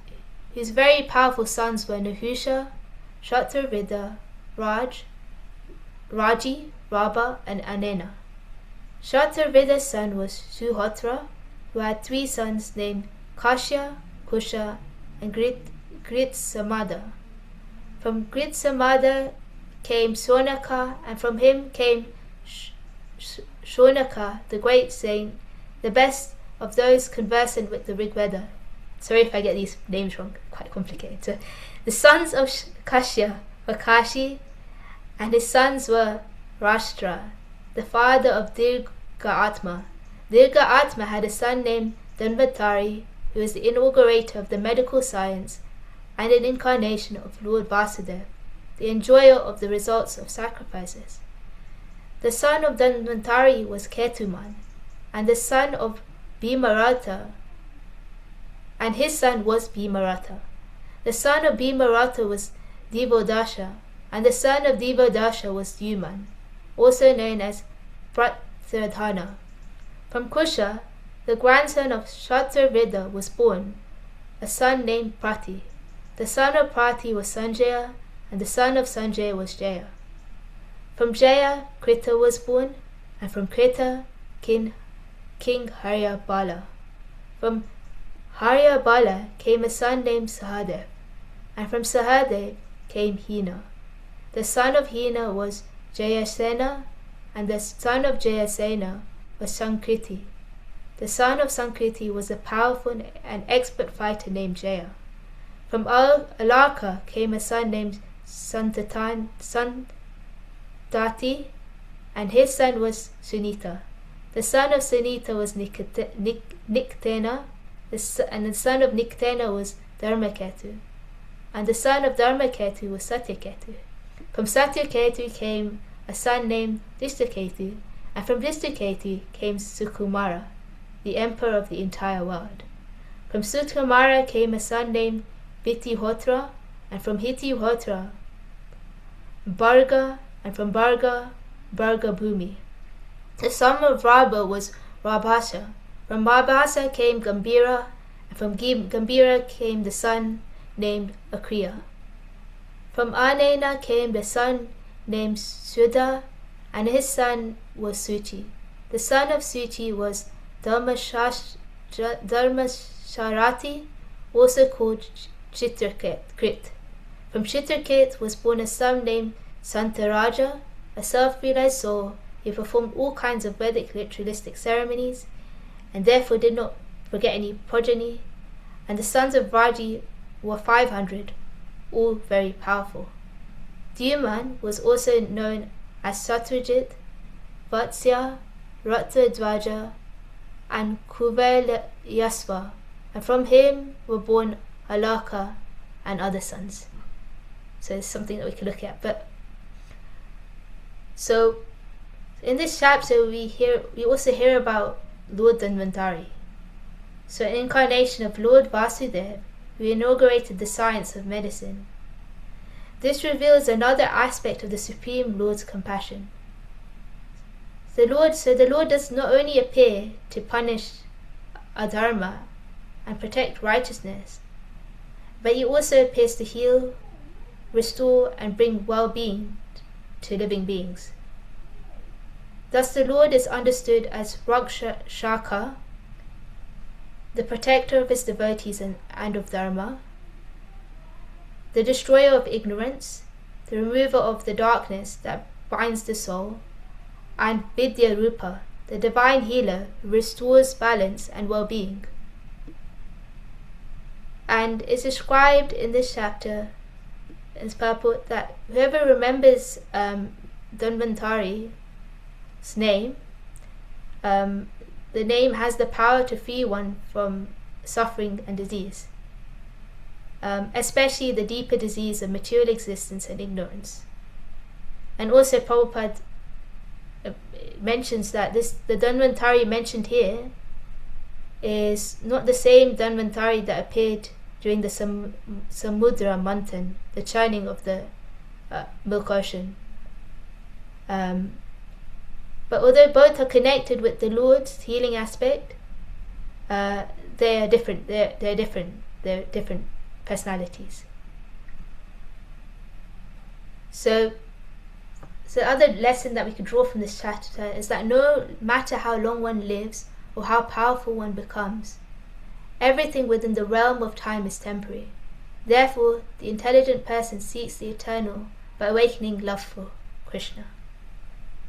S2: very powerful sons were Nahusha, Shatravidha, Raji, Rabba, and Anena. Shatravidha's son was Suhotra, who had 3 sons named Kashya, Kusha, and Gritsamada. From Gritsamada came Sonaka, and from him came Shonaka, the great saint, the best of those conversant with the Rig Veda. Sorry if I get these names wrong, quite complicated. So, the sons of Kashya were Kashi, and his sons were Rashtra, the father of Dirgha-Atma. Dirgha-Atma had a son named Dhanvantari, who was the inaugurator of the medical science and an incarnation of Lord Vasudeva, the enjoyer of the results of sacrifices. The son of Dhanvantari was Ketuman, and the son of Bhimarata, and his son was Bhimarata. The son of Bhimarata was Divodasha, and the son of Divodasha was Yuman, also known as Pratardhana. From Kusha, the grandson of Shatravidha, was born a son named Prati. The son of Prati was Sanjaya, and the son of Sanjaya was Jaya. From Jaya, Krita was born, and from Krita, King Haryabala. From Haryabala came a son named Sahadev, and from Sahadev came Hina. The son of Hina was Jayasena, and the son of Jayasena was Sankriti. The son of Sankriti was a powerful and expert fighter named Jaya. From Alarka came a son named Santati, and his son was Sunita. The son of Sunita was Niktena, and the son of Niktena was Dharmaketu, and the son of Dharmaketu was Satyaketu. From Satyaketu came a son named Dishtaketu, and from Dishtaketu came Sukumara, the emperor of the entire world. From Sukumara came a son named Bhitihotra, and from Bhitihotra Bharga, and from Bharga Bhargabhumi. The son of Rabba was Rabhasa. From Rabhasa came Gambhira, and from Gambhira came the son named Akriya. From Anena came the son named Sudha, and his son was Suchi. The son of Suchi was Dharmasharati, also called Chitraket. From Chitraket was born a son named Santaraja, a self-realized soul. He performed all kinds of Vedic ritualistic ceremonies, and therefore did not forget any progeny, and the sons of Raji were 500, all very powerful. Dyuman was also known as Satrajit, Vatsya, Ratadwaja, and Kuvelayasva, and from him were born Alaka and other sons. So it's something that we can look at. So in this chapter we also hear about Lord Dhanvantari, so an incarnation of Lord Vasudeva, who inaugurated the science of medicine. This reveals another aspect of the Supreme Lord's compassion. The Lord does not only appear to punish adharma and protect righteousness, but he also appears to heal, restore, and bring well-being to living beings. Thus the Lord is understood as Rakshaka, the protector of his devotees and of dharma, the destroyer of ignorance, the remover of the darkness that binds the soul, and Vidya Rupa, the divine healer who restores balance and well-being. And it's described in this chapter as purport that whoever remembers Dhanvantari name, the name has the power to free one from suffering and disease, especially the deeper disease of material existence and ignorance. And also Prabhupada mentions that the Dhanvantari mentioned here is not the same Dhanvantari that appeared during the Samudra Manthan, the churning of the milk ocean. But although both are connected with the Lord's healing aspect, they are different. They're different. They're different personalities. So the other lesson that we can draw from this chapter is that no matter how long one lives or how powerful one becomes, everything within the realm of time is temporary. Therefore, the intelligent person seeks the eternal by awakening love for Krishna.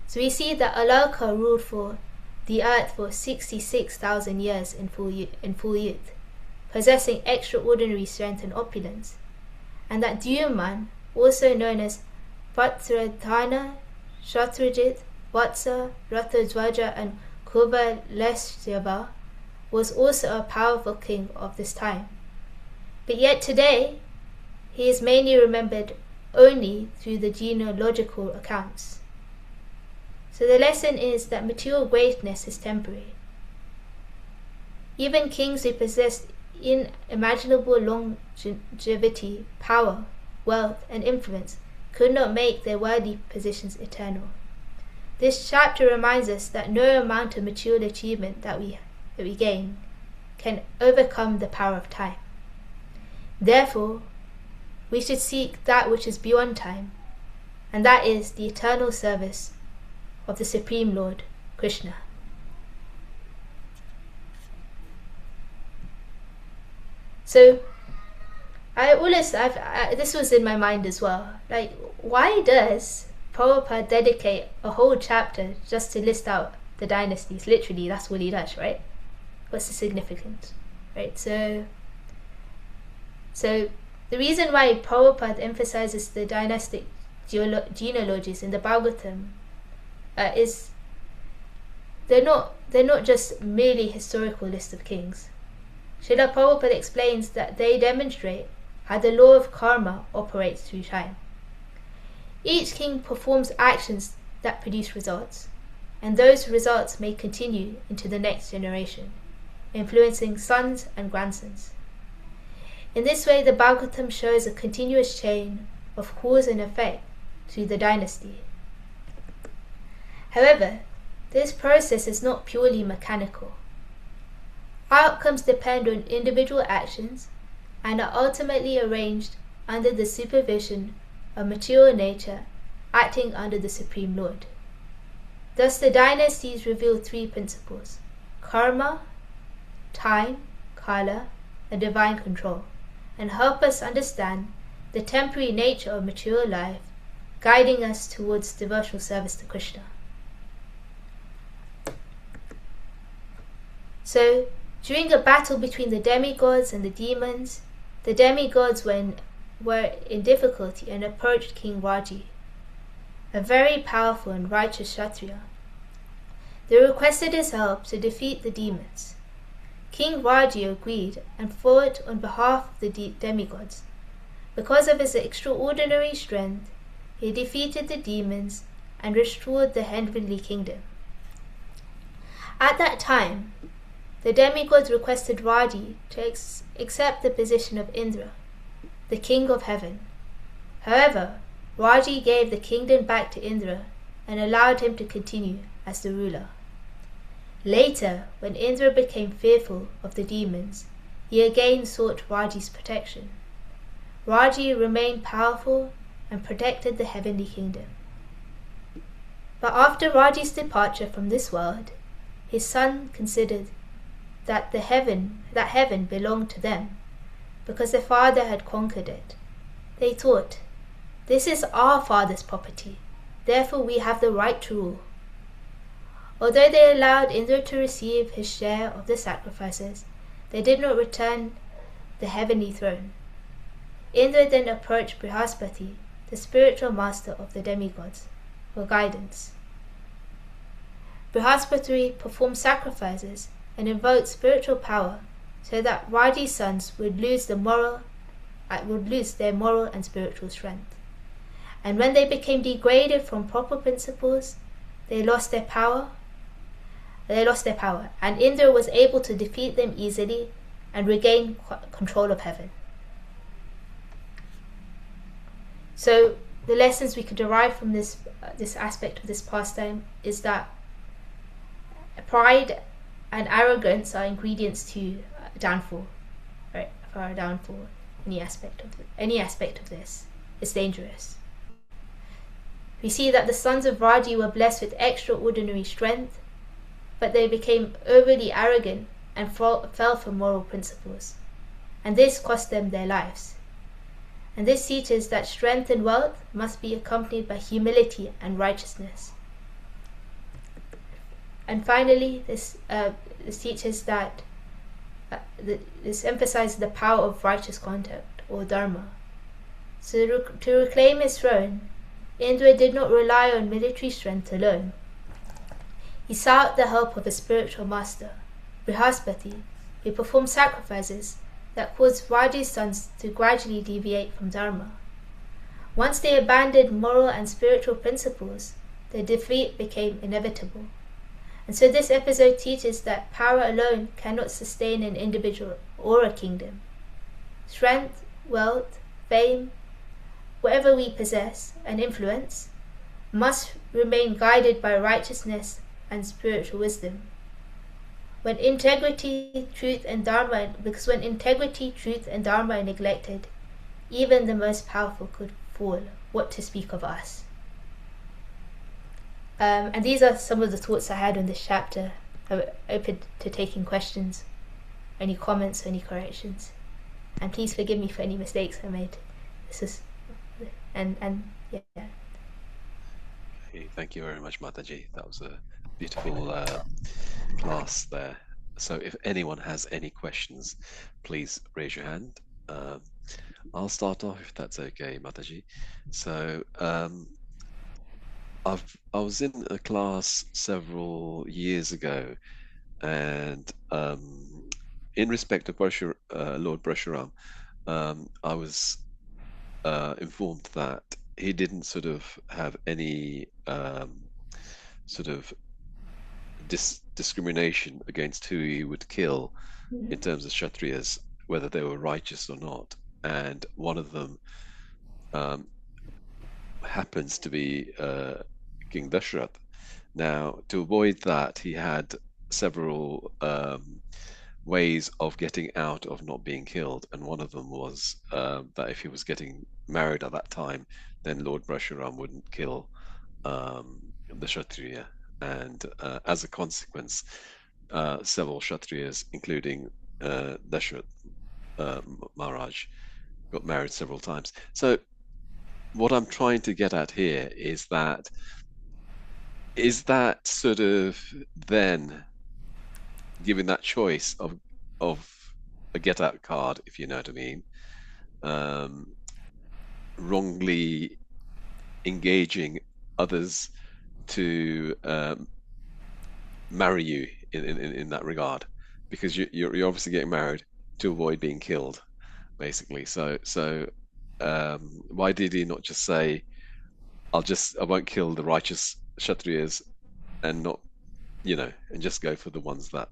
S2: So we see that Alalka ruled for the earth for 66,000 years in full youth, possessing extraordinary strength and opulence, and that Dyuman, also known as Vatradhana, Shatrajit, Vatsa, Rathadwaja, and Kubaleshava, was also a powerful king of this time. But yet today, he is mainly remembered only through the genealogical accounts. So the lesson is that material greatness is temporary. Even kings who possessed unimaginable longevity, power, wealth, and influence could not make their worldly positions eternal. This chapter reminds us that no amount of material achievement that we gain can overcome the power of time. Therefore, we should seek that which is beyond time, and that is the eternal service of the Supreme Lord, Krishna. So, this was in my mind as well. Like, why does Prabhupada dedicate a whole chapter just to list out the dynasties? Literally, that's what he does, right? What's the significance, right? So the reason why Prabhupada emphasizes the dynastic genealogies in the Bhagavatam is they're not just merely historical lists of kings. Srila Prabhupada explains that they demonstrate how the law of karma operates through time. Each king performs actions that produce results, and those results may continue into the next generation, influencing sons and grandsons. In this way, the Bhagavatam shows a continuous chain of cause and effect through the dynasty. However, this process is not purely mechanical. Outcomes depend on individual actions and are ultimately arranged under the supervision of material nature acting under the Supreme Lord. Thus the dynasties reveal three principles: karma, time, kala, and divine control, and help us understand the temporary nature of material life, guiding us towards devotional service to Krishna. So, during a battle between the demigods and the demons, the demigods were in difficulty and approached King Raji, a very powerful and righteous Kshatriya. They requested his help to defeat the demons. King Raji agreed and fought on behalf of the demigods. Because of his extraordinary strength, he defeated the demons and restored the heavenly kingdom. At that time, the demigods requested Raji to accept the position of Indra, the king of heaven. However, Raji gave the kingdom back to Indra and allowed him to continue as the ruler. Later, when Indra became fearful of the demons, he again sought Raji's protection. Raji remained powerful and protected the heavenly kingdom. But after Raji's departure from this world, his son considered that heaven belonged to them, because their father had conquered it. They thought, "This is our father's property, therefore we have the right to rule." Although they allowed Indra to receive his share of the sacrifices, they did not return the heavenly throne. Indra then approached Brihaspati, the spiritual master of the demigods, for guidance. Brihaspati performed sacrifices and invoked spiritual power so that Raji's sons would lose their moral and spiritual strength. And when they became degraded from proper principles, they lost their power, and Indra was able to defeat them easily and regain control of heaven. So the lessons we could derive from this aspect of this pastime is that pride and arrogance are ingredients to downfall, right? For our downfall, any aspect of this is dangerous. We see that the sons of Raji were blessed with extraordinary strength, but they became overly arrogant and fell from moral principles, and this cost them their lives. And this teaches that strength and wealth must be accompanied by humility and righteousness. And finally, this teaches that this emphasizes the power of righteous conduct, or dharma. So to reclaim his throne, Indra did not rely on military strength alone. He sought the help of a spiritual master, Brihaspati, who performed sacrifices that caused Raji's sons to gradually deviate from dharma. Once they abandoned moral and spiritual principles, their defeat became inevitable. And so this episode teaches that power alone cannot sustain an individual or a kingdom. Strength, wealth, fame, whatever we possess and influence, must remain guided by righteousness and spiritual wisdom. When integrity, truth, and dharma are neglected, even the most powerful could fall, what to speak of us. And these are some of the thoughts I had on this chapter. I'm open to taking questions, any comments, any corrections. And please forgive me for any mistakes I made. This is, and yeah.
S1: Okay, thank you very much, Mataji. That was a beautiful class there. So if anyone has any questions, please raise your hand. I'll start off if that's okay, Mataji. So I was in a class several years ago, and in respect of Lord Paraśurāma, I was informed that he didn't sort of have any sort of discrimination against who he would kill in terms of Kshatriyas, whether they were righteous or not. And one of them happens to be King Dashrath. Now, to avoid that, he had several ways of getting out of not being killed, and one of them was that if he was getting married at that time, then Lord Paraśurāma wouldn't kill the Kshatriya, and as a consequence, several Kshatriyas, including Dashrath Maharaj, got married several times. So what I'm trying to get at here is that sort of then giving that choice of a get out card, if you know what I mean, wrongly engaging others to marry you in that regard, because you're obviously getting married to avoid being killed, basically. So why did he not just say, I won't kill the righteous Kshatriyas and not, and just go for the ones that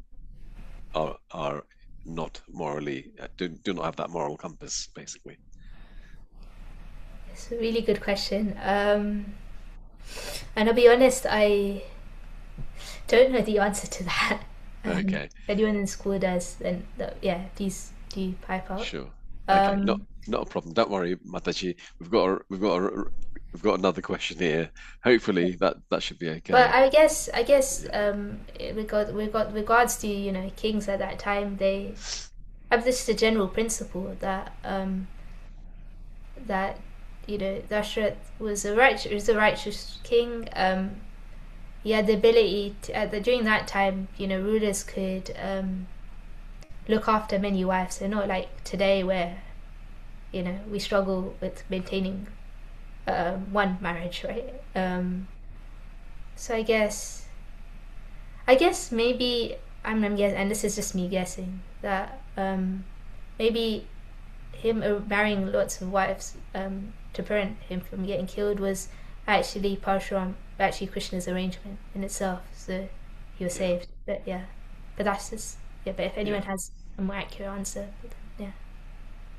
S1: are not morally, do not have that moral compass, basically?
S2: It's a really good question. And I'll be honest, I don't know the answer to that.
S1: Okay.
S2: If anyone in school does, then please do pipe up.
S1: Sure. Okay. Not a problem. Don't worry, Mataji. We've got another question here. Hopefully that should be okay.
S2: But I guess regards to kings at that time, they have this general principle that Dashrath was a righteous king. He had the ability to, during that time, rulers could look after many wives. So not like today where we struggle with maintaining one marriage, right? So I guess I guess maybe I'm guessing, and this is just me guessing, that maybe him marrying lots of wives to prevent him from getting killed was actually Krishna's arrangement in itself. So he was saved. But yeah, but that's just But if anyone has a more accurate answer, yeah.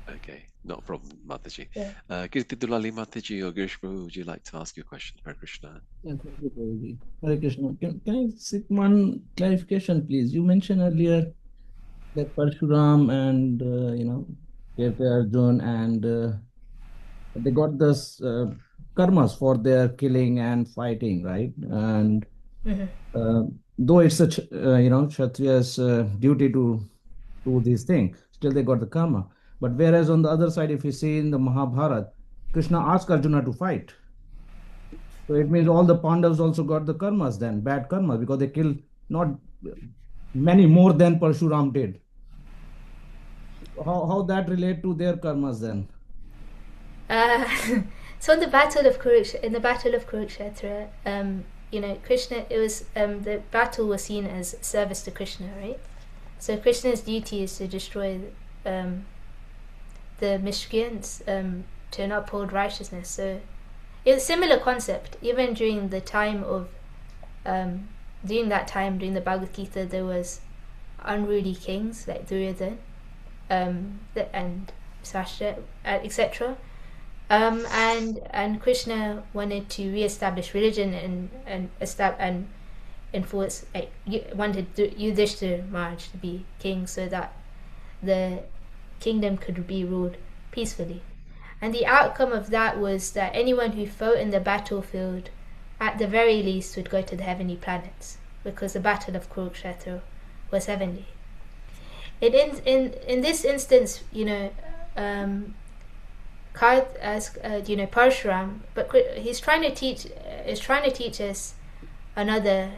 S1: Okay, not a problem, Mataji.
S2: Yeah.
S1: Kirtidulali Mataji or Girish Prabhu, would you like to ask your question? Hare Krishna.
S4: Yeah, thank you, Prabhuji. Hare Krishna. Can I seek one clarification, please? You mentioned earlier that Paraśurāma and Kirti Arjun and they got this karmas for their killing and fighting, right? And though it's a Kshatriya's duty to do these things, still they got the karma. But whereas on the other side, if you see in the Mahabharata, Krishna asked Arjuna to fight. So it means all the Pandavas also got the karmas then, bad karmas, because they killed not many more than Paraśurāma did. How that relate to their karmas then?
S2: So in the battle of Kurukshetra, Krishna, it was the battle was seen as service to Krishna, right? So Krishna's duty is to destroy the miscreants, to uphold righteousness. So it's a similar concept. Even during the time of during the Bhagavad Gita, there was unruly kings like Duryodhana and Sashtra, etc. And Krishna wanted to re-establish religion and enforce, wanted Yudhishthira Maharaj to be king so that the kingdom could be ruled peacefully. And the outcome of that was that anyone who fought in the battlefield, at the very least, would go to the heavenly planets, because the battle of Kurukshetra was heavenly. In this instance, Paraśurāma, but he's trying to teach us another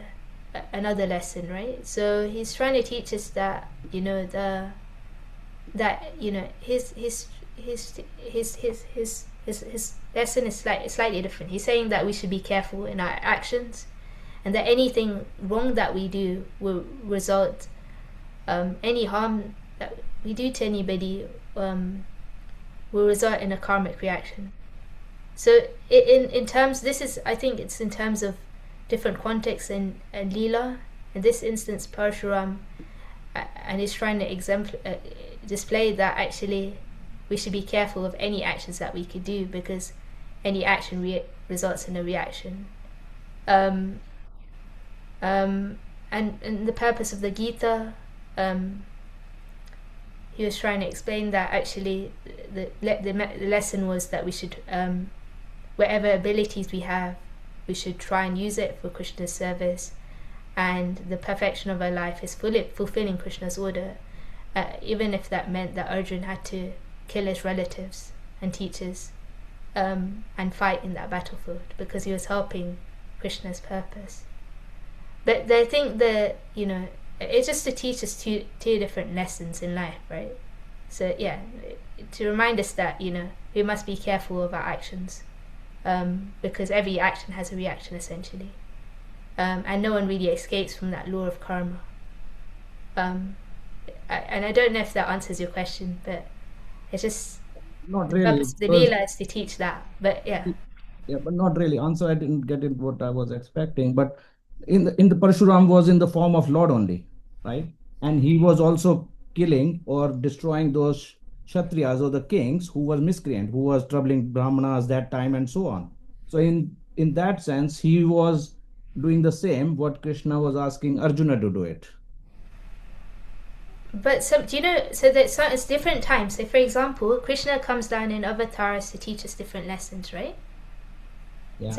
S2: lesson, right? So he's trying to teach us that his lesson is slightly different. He's saying that we should be careful in our actions, and that anything wrong that we do will result, any harm that we do to anybody will result in a karmic reaction. So in terms, I think it's in terms of different contexts and Leela. In this instance, Paraśurāma, and he's trying to display that actually we should be careful of any actions that we could do, because any action results in a reaction. And the purpose of the Gita, he was trying to explain that actually the lesson was that we should, whatever abilities we have, we should try and use it for Krishna's service, and the perfection of our life is fulfilling Krishna's order, even if that meant that Arjuna had to kill his relatives and teachers and fight in that battlefield, because he was helping Krishna's purpose. But I think that it's just to teach us two different lessons in life, right? So yeah, to remind us that we must be careful of our actions, because every action has a reaction essentially, and no one really escapes from that law of karma. And I don't know if that answers your question, but it's just
S4: not
S2: the
S4: really.
S2: purpose of the Leela is to teach that. But yeah,
S4: but not really. Answer, I didn't get it what I was expecting. But in the Paraśurāma was in the form of Lord only, right? And he was also killing or destroying those Kshatriyas or the kings who was miscreant, who was troubling Brahmanas that time and so on. So in that sense, he was doing the same what Krishna was asking Arjuna to do it.
S2: But so that it's different times. So for example, Krishna comes down in avatars to teach us different lessons, right?
S4: Yeah.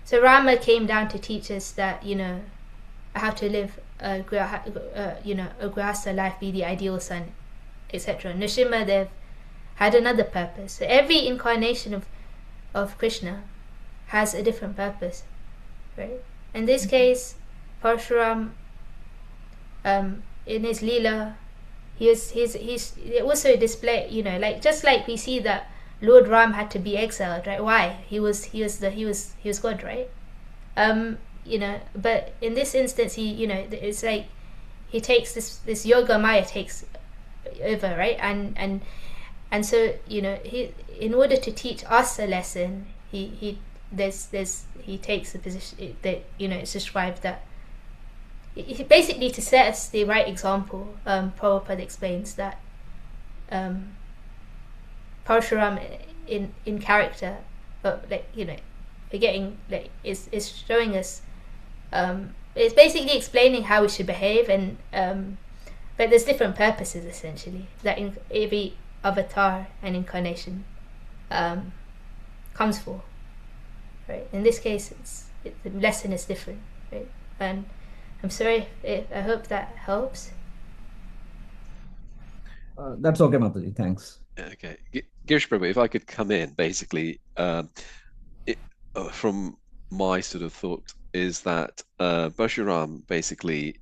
S2: So Rama came down to teach us that how to live a grihastha life, be the ideal son, etc. Nrsimhadev had another purpose. So every incarnation of Krishna has a different purpose, right? In this case, Paraśurāma, in his Leela, he's also display, just like we see that Lord Ram had to be exiled, right? Why? He was God, right? but in this instance, it's like he takes this yoga maya takes over, right? And so he, in order to teach us a lesson, he takes the position that it's described that basically to set us the right example. Prabhupada explains that Paraśurāma in character, is showing us. It's basically explaining how we should behave, and but there's different purposes essentially that in every avatar and incarnation comes for. Right. In this case, the lesson is different. Right. And I'm sorry. I hope that helps.
S4: That's okay, Mataji. Thanks.
S1: Okay, Girish Prabhu, if I could come in, basically, from my sort of thought is that Paraśurāma basically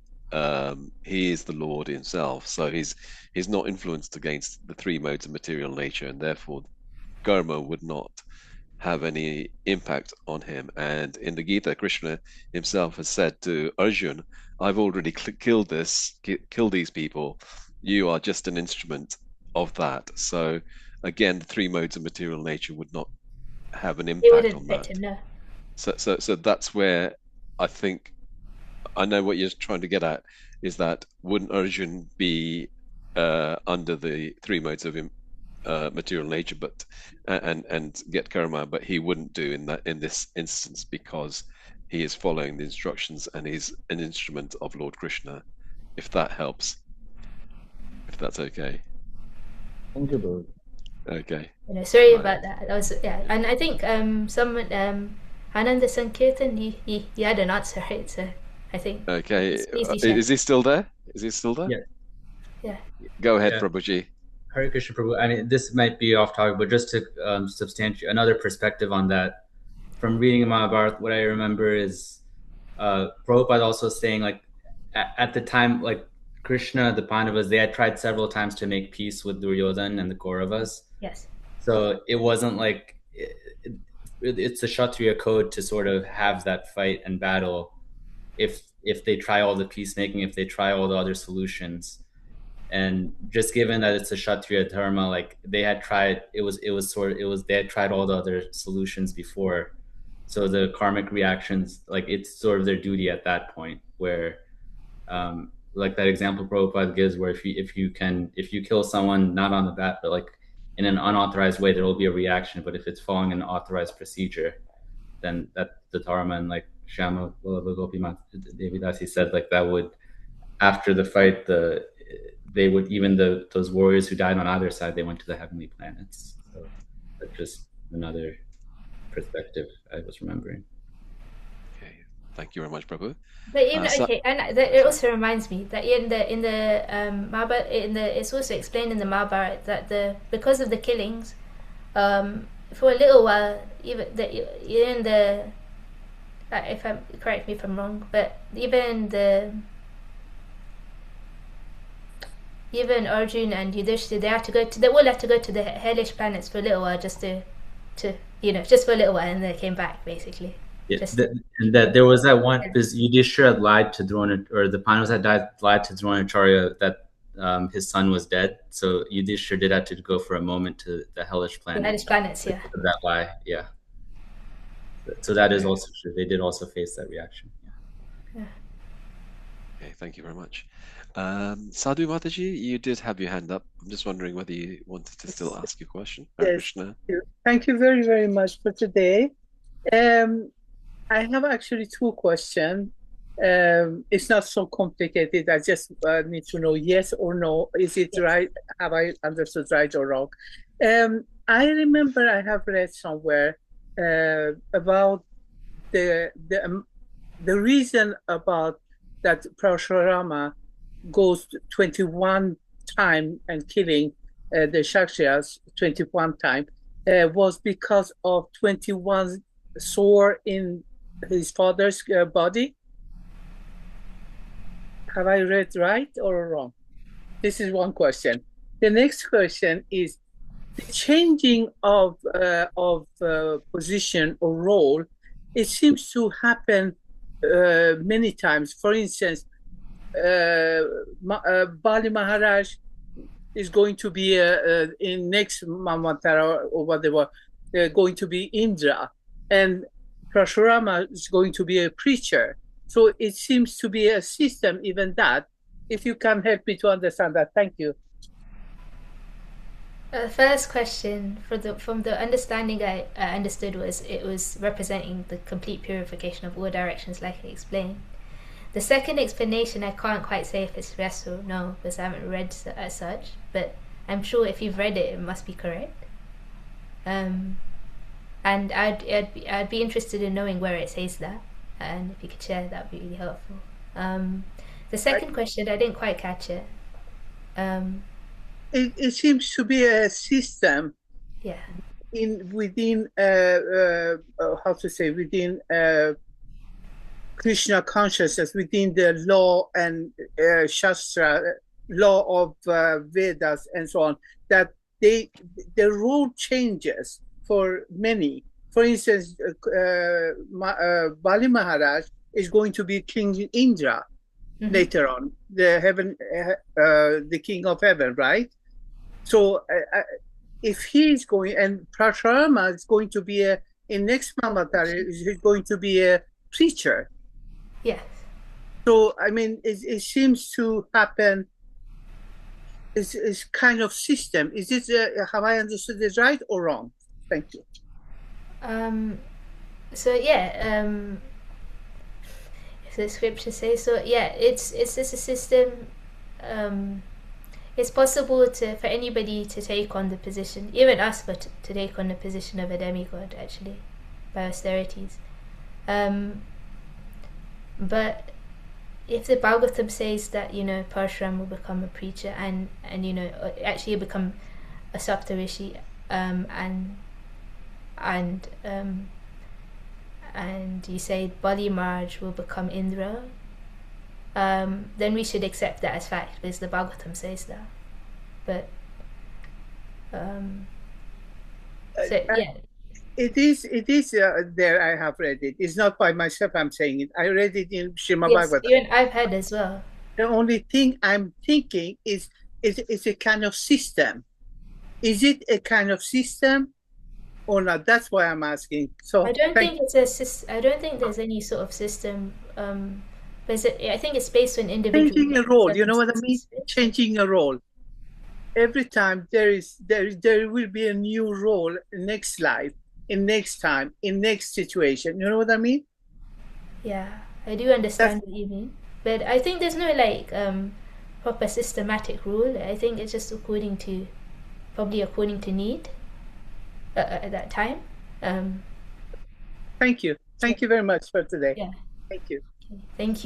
S1: he is the Lord himself, so he's not influenced against the three modes of material nature, and therefore karma would not have any impact on him. And in the Gita, Krishna himself has said to Arjun, I've already killed these people, you are just an instrument of that. So again, the three modes of material nature would not have an impact on that.
S2: Him, no.
S1: So that's where I think I know what you're trying to get at, is that wouldn't Arjun be under the three modes of material nature, but and get karma, but he wouldn't do in this instance because he is following the instructions and he's an instrument of Lord Krishna. If that helps, if that's okay.
S4: Thank you, Lord.
S1: Okay.
S2: Sorry about that. That was and I think someone Ananda Sankirtan he had an answer, right? So I think
S1: okay. Is he still there? Is he still there?
S2: Yeah.
S1: Go ahead, Prabhuji.
S5: Hare Krishna, Prabhu. I mean, this might be off topic, but just to substantiate another perspective on that, from reading Mahabharata, what I remember is Prabhupada also saying, like, at the time, like, Krishna, the Pandavas, they had tried several times to make peace with Duryodhana and the Kauravas.
S2: Yes.
S5: So it wasn't like it's a Kshatriya code to sort of have that fight and battle if they try all the peacemaking, if they try all the other solutions. And just given that it's a Kshatriya dharma, like they had tried, they had tried all the other solutions before. So the karmic reactions, like it's sort of their duty at that point, where like that example Prabhupada gives, where if you kill someone not on the bat, but like in an unauthorized way, there will be a reaction. But if it's following an authorized procedure, then that's the dharma. And like Shyamvallabha Gopinath Devidasi said, like that would, after the fight, they would, even those warriors who died on either side, they went to the heavenly planets. So that's just another perspective I was remembering.
S1: Okay, thank you very much, Prabhu.
S2: But it also reminds me that in the Mahabharata, it's also explained in the Mahabharata that because of the killings, for a little while, correct me if I'm wrong, but even Arjun and Yudhishthira, they all had to go to the hellish planets for a little while, just for a little while, and they came back basically.
S5: Yeah, and that there was that one, because Yudhishthira had lied to Drona, or the Pandavas had lied to Dronacharya that his son was dead. So Yudhishthira did have to go for a moment to the hellish planet.
S2: The hellish planets, yeah.
S5: That lie, yeah. So that is also true. They did also face that reaction.
S2: Yeah.
S1: Okay, thank you very much. Sadhu Mataji, you did have your hand up. I'm just wondering whether you wanted to still ask your question.
S6: Yes.
S1: Krishna.
S6: Thank you very, very much for today. I have actually two questions. It's not so complicated. I just need to know yes or no. Is it right? Have I understood right or wrong? I remember I have read somewhere about the reason about that Paraśurāma goes 21 times and killing the Kshatriyas 21 times was because of 21 sore in his father's body. Have I read right or wrong? This is one question. The next question is the changing of position or role. It seems to happen many times. For instance, Bali Maharaj is going to be in next Mamatara or whatever, going to be Indra, and Paraśurāma is going to be a preacher. So it seems to be a system, even that. If you can help me to understand that, thank you.
S2: First question, from the understanding I understood, was it was representing the complete purification of all directions, like I explained. The second explanation, I can't quite say if it's yes or no, because I haven't read as such, but I'm sure if you've read it, it must be correct. And I'd be interested in knowing where it says that, and if you could share, that would be really helpful. The second question, I didn't quite catch it.
S6: It seems to be a system.
S2: Yeah.
S6: Within Krishna consciousness, within the law and Shastra, law of Vedas and so on, that the role changes for many. For instance, Bali Maharaj is going to be King Indra later on, the king of heaven, right? So if he's going, and Paraśurāma is going to be in next Mamatari, he's going to be a preacher.
S2: Yes.
S6: So, I mean, it seems to happen, it's kind of system. Is it, have I understood this right or wrong? Thank you.
S2: So yeah, if the scripture says so, yeah, it's just a system. It's possible for anybody to take on the position, even us, but to take on the position of a demigod, actually, by austerities. But if the Bhagavatam says that, Paraśurāma will become a preacher and actually become a Saptarishi, and you say Bali Maharaj will become Indra, then we should accept that as fact, because the Bhagavatam says that. But yeah.
S6: It is there. I have read it. It's not by myself I'm saying it. I read it in Śrīmad-Bhāgavatam.
S2: Yes, even I've heard as well.
S6: The only thing I'm thinking is a kind of system. Is it a kind of system or not? That's why I'm asking. So
S2: I don't think there's any sort of system. But I think it's based on individual.
S6: Changing a role. You know what I mean? Changing a role. Every time there will be a new role in next life, in next time, in next situation. You know what I mean?
S2: Yeah, I do understand what you mean. But I think there's no proper systematic rule. I think it's just probably according to need at that time.
S6: Thank you. Thank you very much for today.
S2: Yeah.
S6: Thank you.
S2: Okay. Thank you.